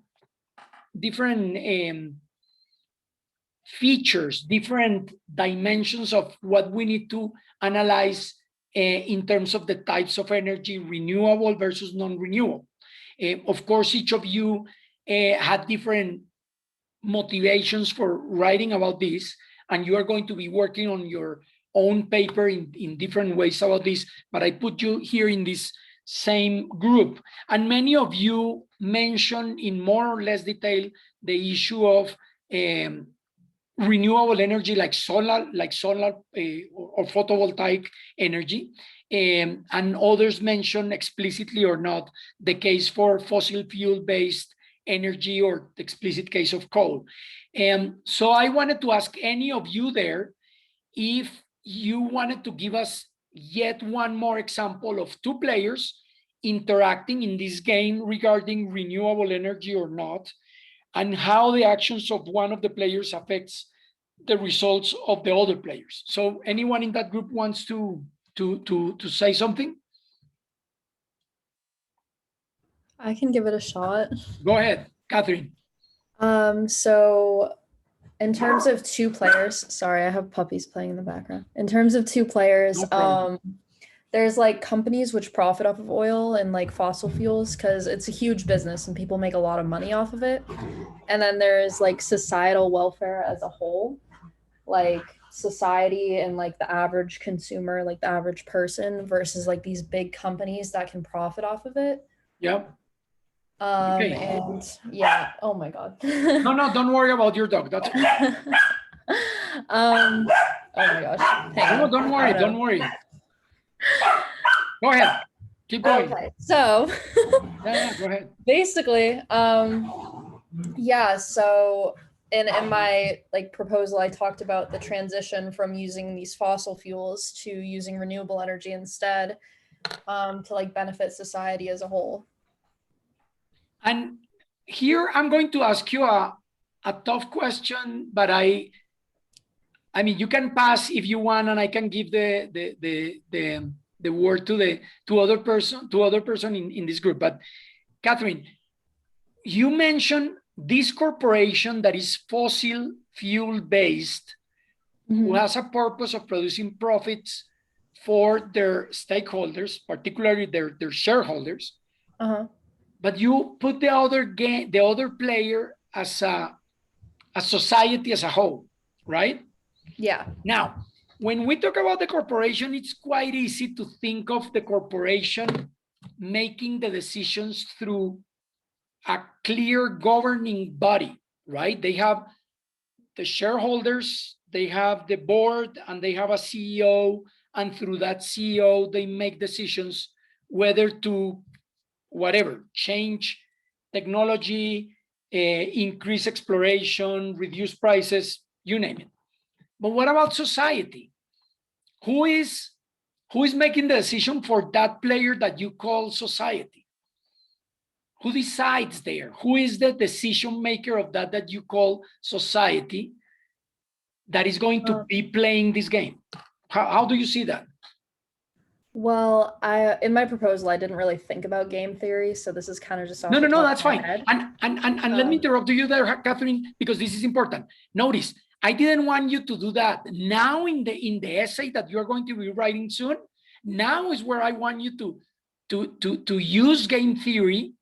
features, different dimensions of what we need to analyze in terms of the types of energy, renewable versus non-renewable. Of course, each of you had different motivations for writing about this, and you are going to be working on your own paper in different ways about this, but I put you here in this same group. And many of you mentioned in more or less detail the issue of renewable energy like solar or photovoltaic energy. And others mention explicitly or not the case for fossil fuel-based energy or the explicit case of coal. So I wanted to ask any of you there if you wanted to give us yet one more example of two players interacting in this game regarding renewable energy or not, and how the actions of one of the players affects the results of the other players. So anyone in that group wants to say something? I can give it a shot. Go ahead, Catherine. So in terms of two players, sorry, I have puppies playing in the background. In terms of two players, No problem. there's like companies which profit off of oil and like fossil fuels because it's a huge business and people make a lot of money off of it. And then there's like societal welfare as a whole, like society and like the average consumer, like the average person versus like these big companies that can profit off of it. Yeah. Okay. And yeah, oh my God. No, don't worry about your dog. That's okay. Oh my gosh. Hang No, on. don't worry, Oh, no. don't worry. Go ahead. Keep going. Okay, so Yeah, go ahead. basically, yeah, so in my like proposal, I talked about the transition from using these fossil fuels to using renewable energy instead, to like benefit society as a whole. And here I'm going to ask you a tough question, but I mean, you can pass if you want, and I can give the word to other person in this group. But Catherine, you mentioned this corporation that is fossil fuel based, who has a purpose of producing profits for their stakeholders, particularly their shareholders. But you put the other player as a society as a whole, right? Yeah. Now, when we talk about the corporation, it's quite easy to think of the corporation making the decisions through a clear governing body, right? They have the shareholders, they have the board, and they have a CEO, and through that CEO, they make decisions whether to whatever, change technology, increase exploration, reduce prices, you name it. But what about society? Who is making the decision for that player that you call society? Who decides there? Who is the decision maker of that you call society that is going to be playing this game? How do you see that? Well, in my proposal, I didn't really think about game theory, so this is kind of just off No, the top that's of my fine. head. And let me interrupt you there, Catherine, because this is important. Notice, I didn't want you to do that. Now in the essay that you're going to be writing soon, now is where I want you to use game theory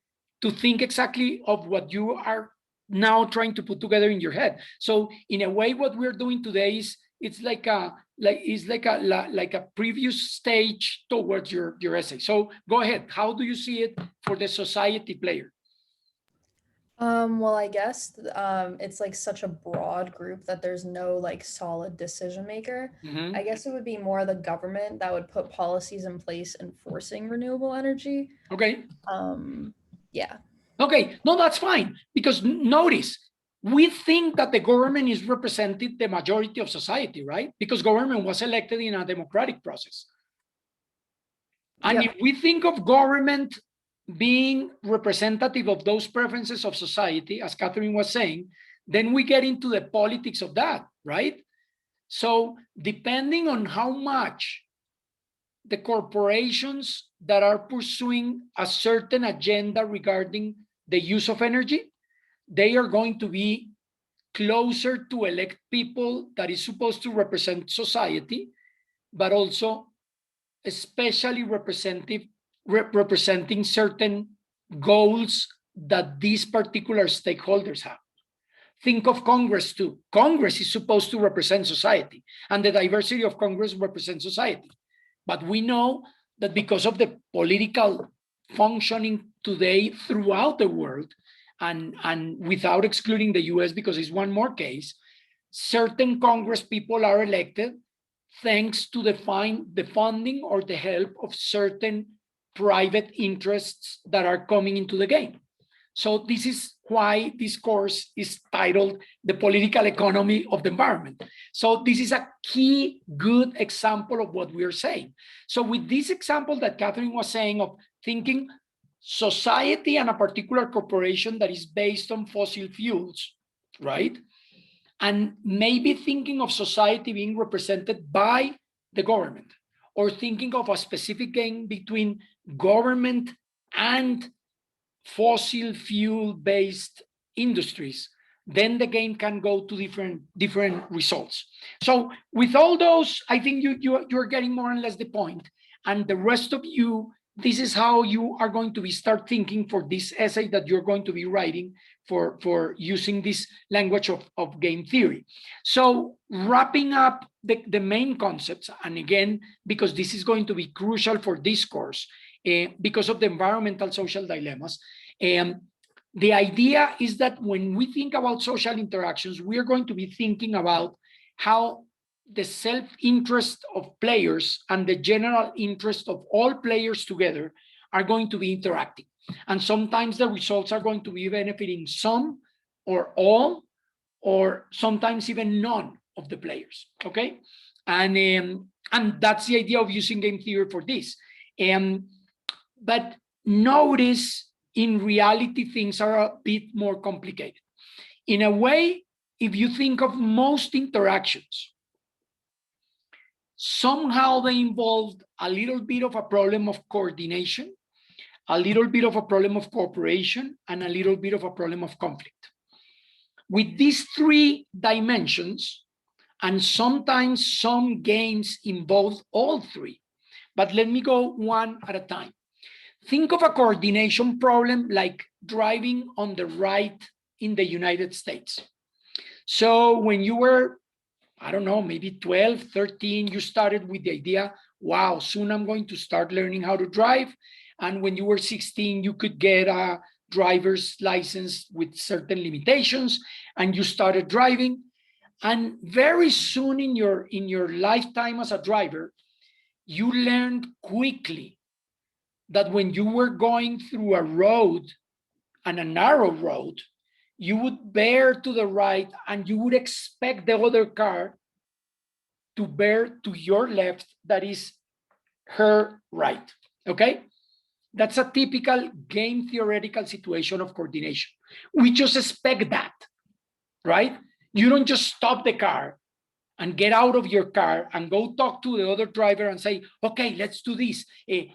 to think exactly of what you are now trying to put together in your head. So in a way, what we're doing today is it's like a previous stage towards your essay. So go ahead. How do you see it for the society player? Well, I guess it's like such a broad group that there's no like solid decision maker. I guess it would be more the government that would put policies in place enforcing renewable energy. Okay. Yeah. Okay. No, that's fine. Because notice, we think that the government is represented the majority of society, right? Because government was elected in a democratic process. And if we think of government being representative of those preferences of society, as Catherine was saying, then we get into the politics of that, right? So depending on how much the corporations that are pursuing a certain agenda regarding the use of energy, they are going to be closer to elect people that is supposed to represent society, but also especially representing certain goals that these particular stakeholders have. Think of Congress too. Congress is supposed to represent society, and the diversity of Congress represents society. But we know that because of the political functioning today throughout the world, and without excluding the US because it's one more case, certain Congress people are elected thanks to the funding or the help of certain private interests that are coming into the game. So this is why this course is titled The Political Economy of the Environment. So this is a key good example of what we are saying. So with this example that Catherine was saying of thinking society and a particular corporation that is based on fossil fuels, right? And maybe thinking of society being represented by the government, or thinking of a specific game between government and fossil fuel based industries, then the game can go to different results. So with all those, I think you're getting more or less the point. And the rest of you, this is how you are going to be start thinking for this essay that you're going to be writing for using this language of game theory. So wrapping up the main concepts, and again, because this is going to be crucial for this course, because of the environmental social dilemmas, the idea is that when we think about social interactions, we are going to be thinking about how the self-interest of players and the general interest of all players together are going to be interacting. And sometimes the results are going to be benefiting some or all, or sometimes even none of the players, okay? And that's the idea of using game theory for this. But notice, in reality, things are a bit more complicated. In a way, if you think of most interactions, somehow they involved a little bit of a problem of coordination, a little bit of a problem of cooperation, and a little bit of a problem of conflict. With these three dimensions, and sometimes some games involve all three, but let me go one at a time. Think of a coordination problem like driving on the right in the United States. So when you were, I don't know, maybe 12, 13, you started with the idea, wow, soon I'm going to start learning how to drive. And when you were 16, you could get a driver's license with certain limitations, and you started driving. And very soon in your lifetime as a driver, you learned quickly that when you were going through a road, and a narrow road, you would bear to the right, and you would expect the other car to bear to your left, that is her right, okay? That's a typical game theoretical situation of coordination. We just expect that, right? You don't just stop the car and get out of your car and go talk to the other driver and say, okay, let's do this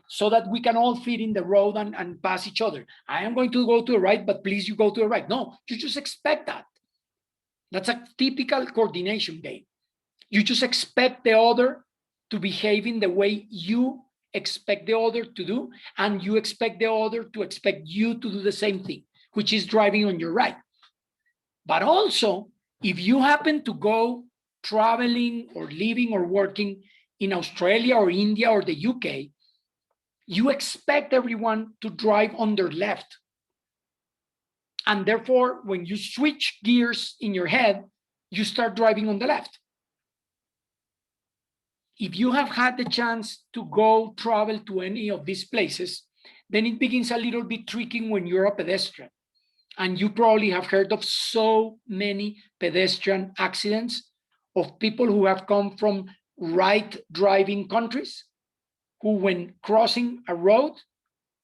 so that we can all fit in the road and pass each other. I am going to go to the right, but please you go to the right. No, you just expect that. That's a typical coordination game. You just expect the other to behave in the way you expect the other to do, and you expect the other to expect you to do the same thing, which is driving on your right. But also, if you happen to go traveling or living or working in Australia or India or the UK, you expect everyone to drive on their left. And therefore, when you switch gears in your head, you start driving on the left. If you have had the chance to go travel to any of these places, then it begins a little bit tricky when you're a pedestrian. And you probably have heard of so many pedestrian accidents of people who have come from right driving countries, who when crossing a road,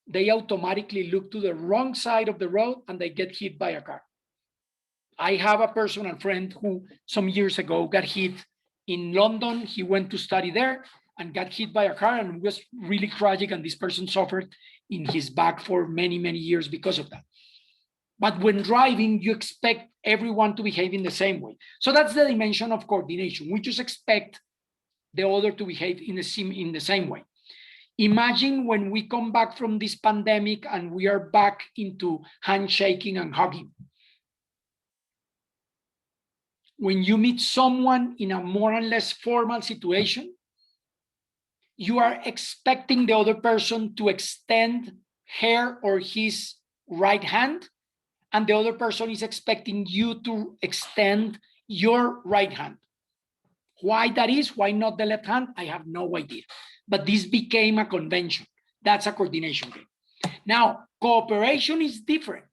they automatically look to the wrong side of the road and they get hit by a car. I have a personal friend who some years ago got hit in London. He went to study there and got hit by a car, and it was really tragic. And this person suffered in his back for many, many years because of that. But when driving, you expect everyone to behave in the same way. So that's the dimension of coordination. We just expect the other to behave in the same way. Imagine when we come back from this pandemic and we are back into handshaking and hugging. When you meet someone in a more or less formal situation, you are expecting the other person to extend her or his right hand, and the other person is expecting you to extend your right hand. Why that is, why not the left hand, I have no idea. But this became a convention. That's a coordination game. Now, cooperation is different.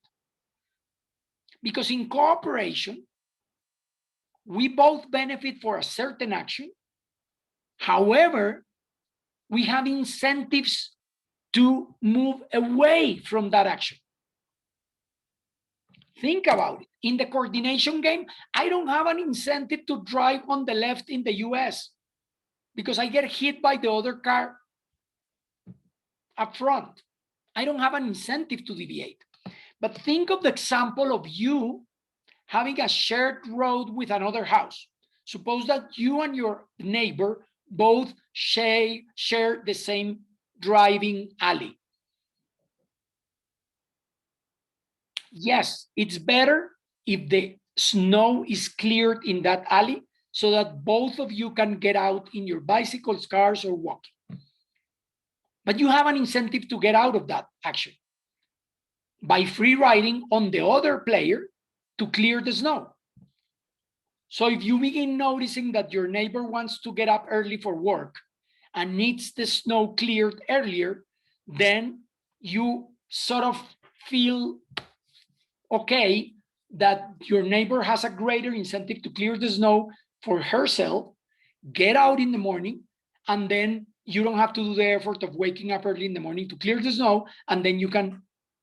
Because in cooperation, we both benefit for a certain action. However, we have incentives to move away from that action. Think about it. In the coordination game, I don't have an incentive to drive on the left in the US because I get hit by the other car up front. I don't have an incentive to deviate. But think of the example of you having a shared road with another house. Suppose that you and your neighbor both share the same driving alley. Yes, it's better if the snow is cleared in that alley so that both of you can get out in your bicycles, cars, or walking. But you have an incentive to get out of that action by free riding on the other player to clear the snow. So if you begin noticing that your neighbor wants to get up early for work and needs the snow cleared earlier, then you sort of feel okay that your neighbor has a greater incentive to clear the snow for herself, get out in the morning, and then you don't have to do the effort of waking up early in the morning to clear the snow, and then you can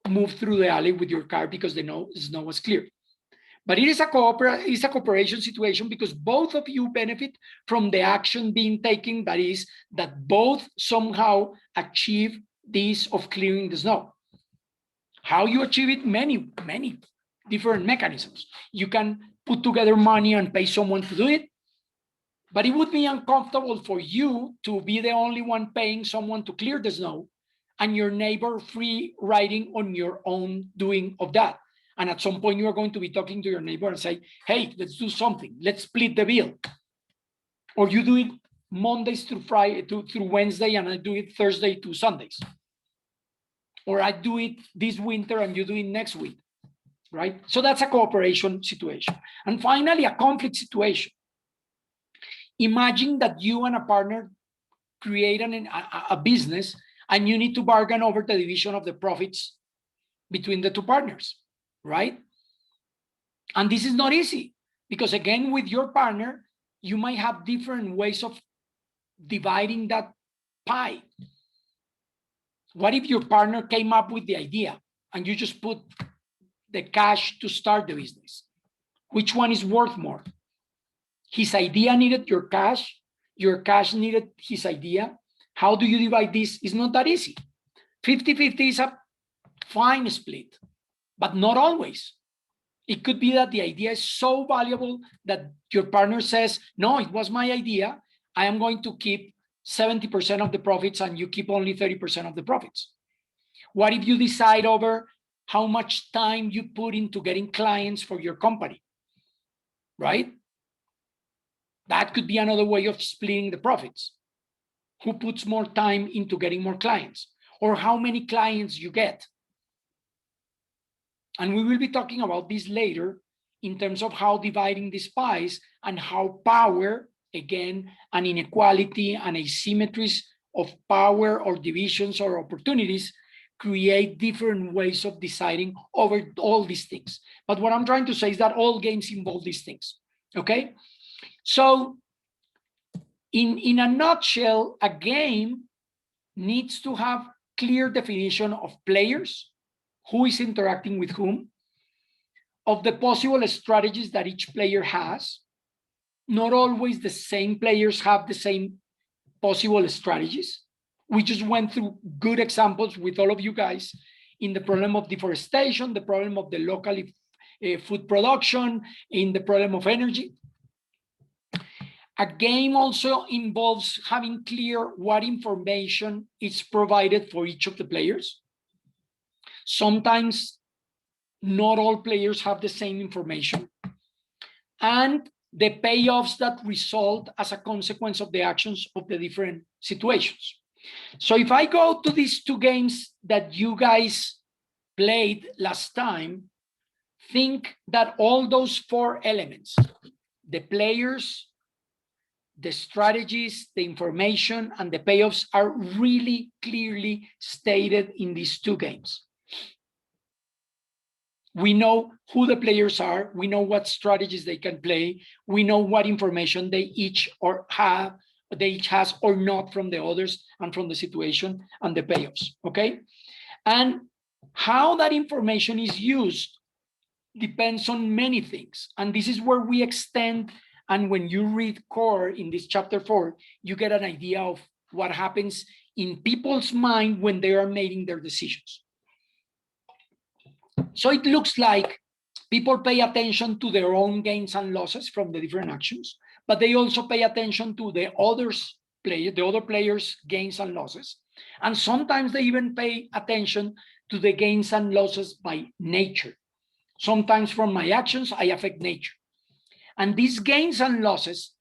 move through the alley with your car because the snow was cleared. But it is a cooperation situation because both of you benefit from the action being taken, that is, that both somehow achieve this of clearing the snow. How you achieve it? Many different mechanisms. You can put together money and pay someone to do it, but it would be uncomfortable for you to be the only one paying someone to clear the snow and your neighbor free riding on your own doing of that. And at some point you are going to be talking to your neighbor and say, hey, let's do something. Let's split the bill. Or you do it Mondays through Friday through Wednesday, and I do it Thursday to Sundays. Or I do it this winter and you do it next week, right? So that's a cooperation situation. And finally, a conflict situation. Imagine that you and a partner create a business and you need to bargain over the division of the profits between the two partners, right? And this is not easy because, again, with your partner, you might have different ways of dividing that pie. What if your partner came up with the idea and you just put the cash to start the business? Which one is worth more? His idea needed your cash needed his idea. How do you divide this? It's not that easy. 50-50 is a fine split, but not always. It could be that the idea is so valuable that your partner says, no, it was my idea. I am going to keep 70% of the profits and you keep only 30% of the profits. What if you decide over how much time you put into getting clients for your company, right? That could be another way of splitting the profits. Who puts more time into getting more clients, or how many clients you get? And we will be talking about this later in terms of how dividing these pies and how power, again, and inequality and asymmetries of power or divisions or opportunities create different ways of deciding over all these things. But what I'm trying to say is that all games involve these things, okay? So in a nutshell, a game needs to have clear definition of players, who is interacting with whom, of the possible strategies that each player has. Not always the same players have the same possible strategies. We just went through good examples with all of you guys in the problem of deforestation, the problem of the local food production, in the problem of energy. A game also involves having clear what information is provided for each of the players. Sometimes not all players have the same information. And the payoffs that result as a consequence of the actions of the different situations. So if I go to these two games that you guys played last time, think that all those four elements, the players, the strategies, the information, and the payoffs are really clearly stated in these two games. We know who the players are. We know what strategies they can play. We know what information they each has or not from the others and from the situation and the payoffs, okay? And how that information is used depends on many things. And this is where we extend. And when you read core in this chapter 4, you get an idea of what happens in people's mind when they are making their decisions. So it looks like people pay attention to their own gains and losses from the different actions, but they also pay attention to the other players' gains and losses. And sometimes they even pay attention to the gains and losses by nature. Sometimes from my actions, I affect nature. And these gains and losses,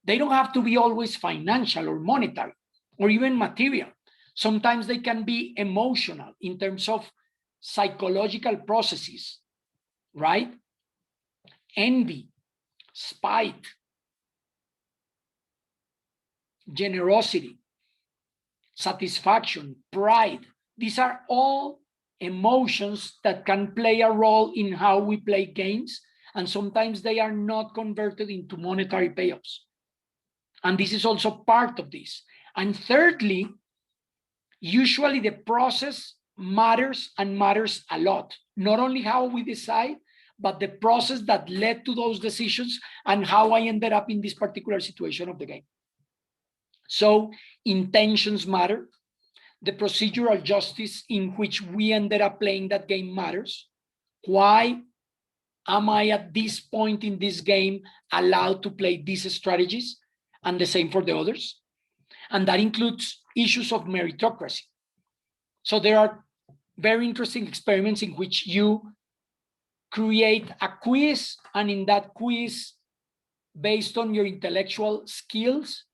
they don't have to be always financial or monetary or even material. Sometimes they can be emotional in terms of psychological processes, right? Envy, spite, generosity, satisfaction, pride. These are all emotions that can play a role in how we play games, and sometimes they are not converted into monetary payoffs. And this is also part of this. And thirdly, usually the process matters and matters a lot. Not only how we decide, but the process that led to those decisions and how I ended up in this particular situation of the game. So intentions matter. The procedural justice in which we ended up playing that game matters. Why am I at this point in this game allowed to play these strategies? And the same for the others. And that includes issues of meritocracy. So there are very interesting experiments in which you create a quiz, and in that quiz, based on your intellectual skills,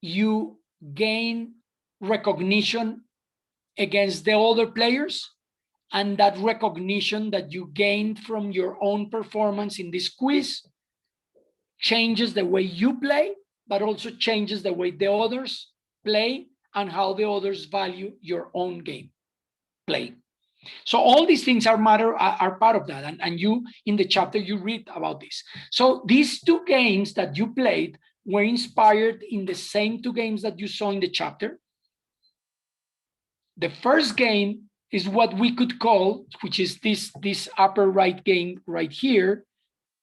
you gain recognition against the other players, and that recognition that you gained from your own performance in this quiz changes the way you play, but also changes the way the others play and how the others value your own game play. So all these things are part of that, and you in the chapter you read about this. So these two games that you played were inspired in the same two games that you saw in the chapter. The first game is what we could call, which is this upper right game right here.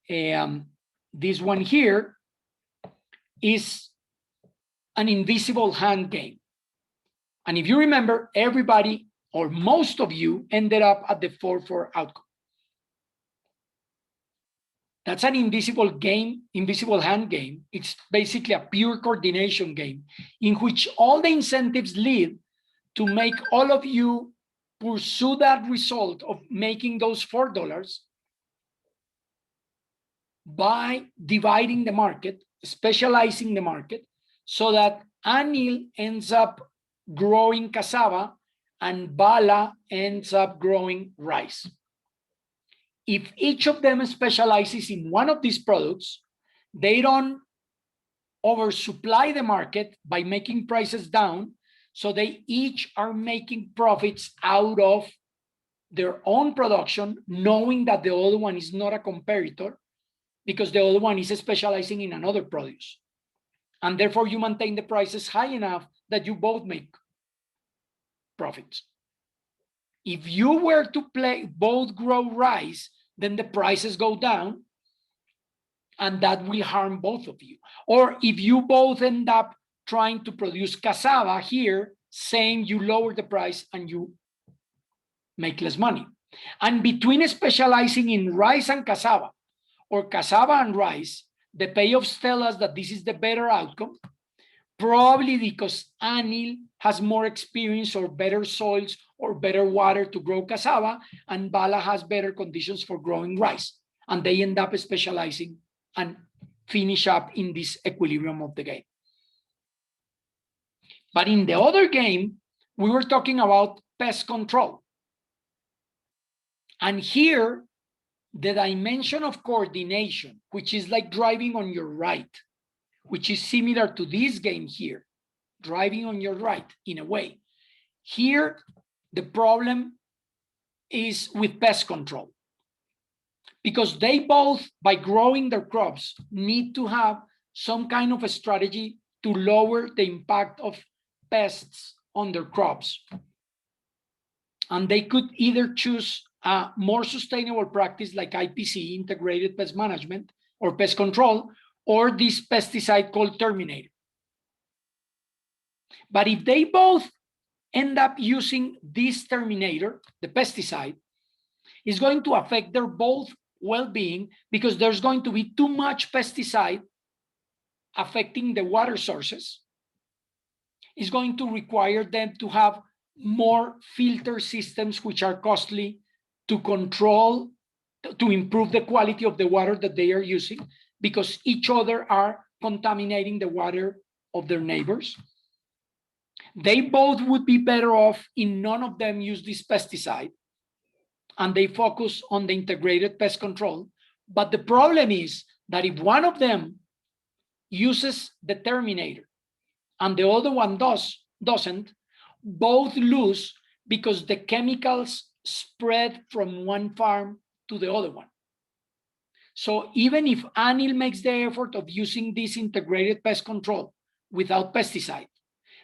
This one here is an invisible hand game. And if you remember, everybody or most of you ended up at the 4-4 outcome. That's an invisible game, invisible hand game. It's basically a pure coordination game in which all the incentives lead to make all of you pursue that result of making those $4 by dividing the market, specializing the market, so that Anil ends up growing cassava and Bala ends up growing rice. If each of them specializes in one of these products, they don't oversupply the market by making prices down, so they each are making profits out of their own production, knowing that the other one is not a competitor because the other one is specializing in another produce. And therefore you maintain the prices high enough that you both make profits. If you were to both grow rice, then the prices go down and that will harm both of you. Or if you both end up trying to produce cassava here, saying you lower the price and you make less money. And between specializing in rice and cassava or cassava and rice, the payoffs tell us that this is the better outcome, probably because Anil has more experience or better soils or better water to grow cassava, and Bala has better conditions for growing rice. And they end up specializing and finish up in this equilibrium of the game. But in the other game, we were talking about pest control. And here, the dimension of coordination, which is like driving on your right, which is similar to this game here, driving on your right in a way. Here, the problem is with pest control, because they both, by growing their crops, need to have some kind of a strategy to lower the impact of pests on their crops. And they could either choose a more sustainable practice like IPC, integrated pest management or pest control, or this pesticide called Terminator. But if they both end up using this Terminator, the pesticide, is going to affect their both well-being, because there's going to be too much pesticide affecting the water sources. It's going to require them to have more filter systems, which are costly, to control, to improve the quality of the water that they are using, because each other are contaminating the water of their neighbors. They both would be better off if none of them use this pesticide and they focus on the integrated pest control. But the problem is that if one of them uses the terminator and the other one doesn't, both lose, because the chemicals spread from one farm to the other one. So even if Anil makes the effort of using this integrated pest control without pesticide,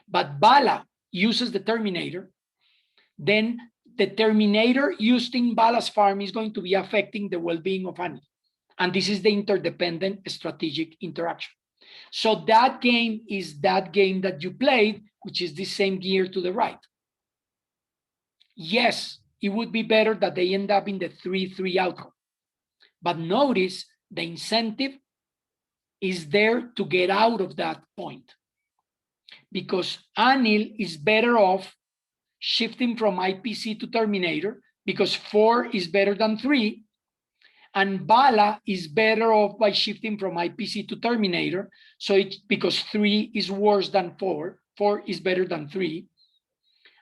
but Bala uses the terminator, then the terminator used in Bala's farm is going to be affecting the well-being of Anil. And this is the interdependent strategic interaction. So that game is that game that you played, which is the same gear to the right. Yes, it would be better that they end up in the 3-3 outcome. But notice the incentive is there to get out of that point, because Anil is better off shifting from IPC to terminator, because 4 is better than 3, and Bala is better off by shifting from IPC to terminator. So it's because 3 is worse than 4, 4 is better than 3.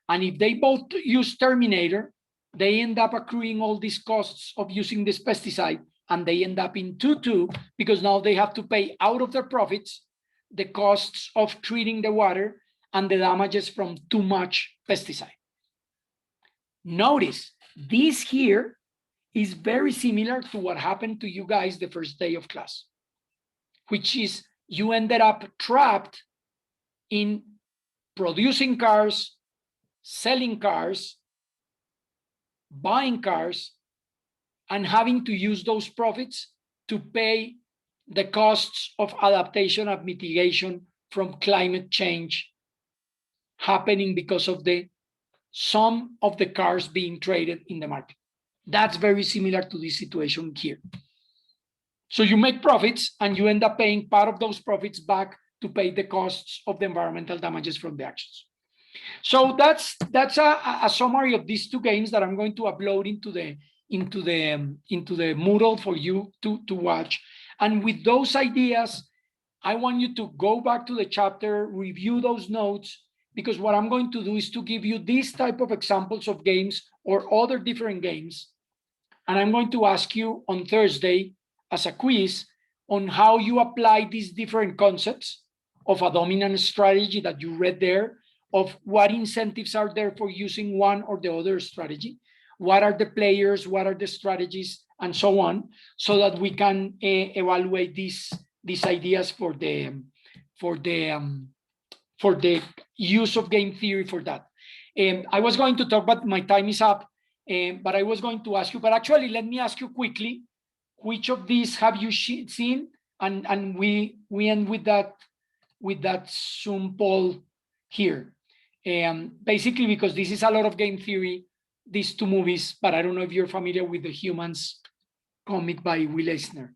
And if they both use terminator, they end up accruing all these costs of using this pesticide, and they end up in 2-2, because now they have to pay out of their profits the costs of treating the water and the damages from too much pesticide. Notice this here is very similar to what happened to you guys the first day of class, which is you ended up trapped in producing cars, selling cars, buying cars, and having to use those profits to pay the costs of adaptation and mitigation from climate change happening because of the sum of the cars being traded in the market. That's very similar to this situation here. So you make profits and you end up paying part of those profits back to pay the costs of the environmental damages from the actions. So that's a summary of these two games that I'm going to upload into the Moodle for you to watch. And with those ideas, I want you to go back to the chapter, review those notes, because what I'm going to do is to give you these type of examples of games or other different games. And I'm going to ask you on Thursday as a quiz on how you apply these different concepts of a dominant strategy that you read there, of what incentives are there for using one or the other strategy, what are the players, what are the strategies, and so on, so that we can evaluate these ideas for the use of game theory for that. I was going to talk, but my time is up. But I was going to ask you, but actually, let me ask you quickly, which of these have you seen? And we end with that Zoom poll here. Basically, because this is a lot of game theory, these two movies, but I don't know if you're familiar with the Humans comic by Will Eisner.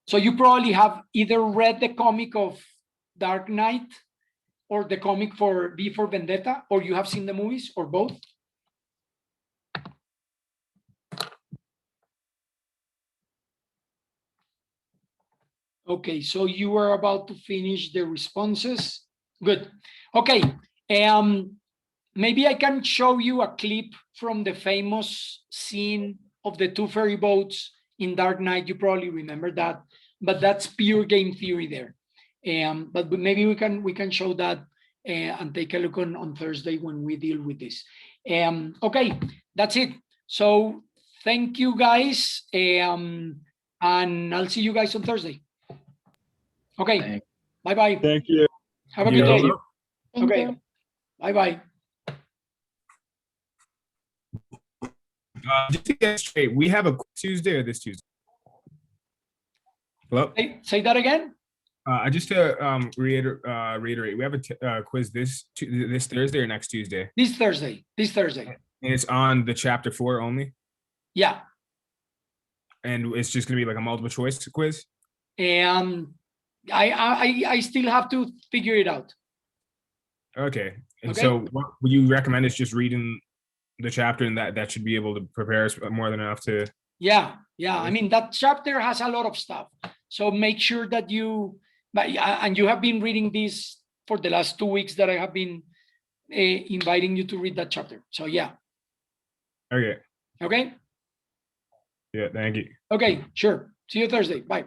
So you probably have either read the comic of Dark Knight or the comic for V for Vendetta, or you have seen the movies, or both. Okay, so you were about to finish the responses. Good. Okay. Maybe I can show you a clip from the famous scene of the two ferry boats in Dark Knight. You probably remember that, but that's pure game theory there. But maybe we can show that and take a look on Thursday when we deal with this. Okay, that's it. So thank you guys, and I'll see you guys on Thursday. Okay, bye-bye. Thank you. Have a good day. Thank Okay, you. bye-bye. Just to get straight, we have a Tuesday or this Tuesday? Hello? Say that again? Just to reiterate, we have a quiz this Thursday or next Tuesday? This Thursday. And it's on the chapter 4 only, Yeah. and it's just gonna be like a multiple choice quiz. I still have to figure it out. Okay. And Okay. so what would you recommend is just reading the chapter, and that should be able to prepare us more than enough to. Yeah. I mean, that chapter has a lot of stuff. So make sure that and you have been reading this for the last 2 weeks that I have been inviting you to read that chapter. So yeah. Okay. Okay. Yeah, thank you. Okay, sure. See you Thursday. Bye.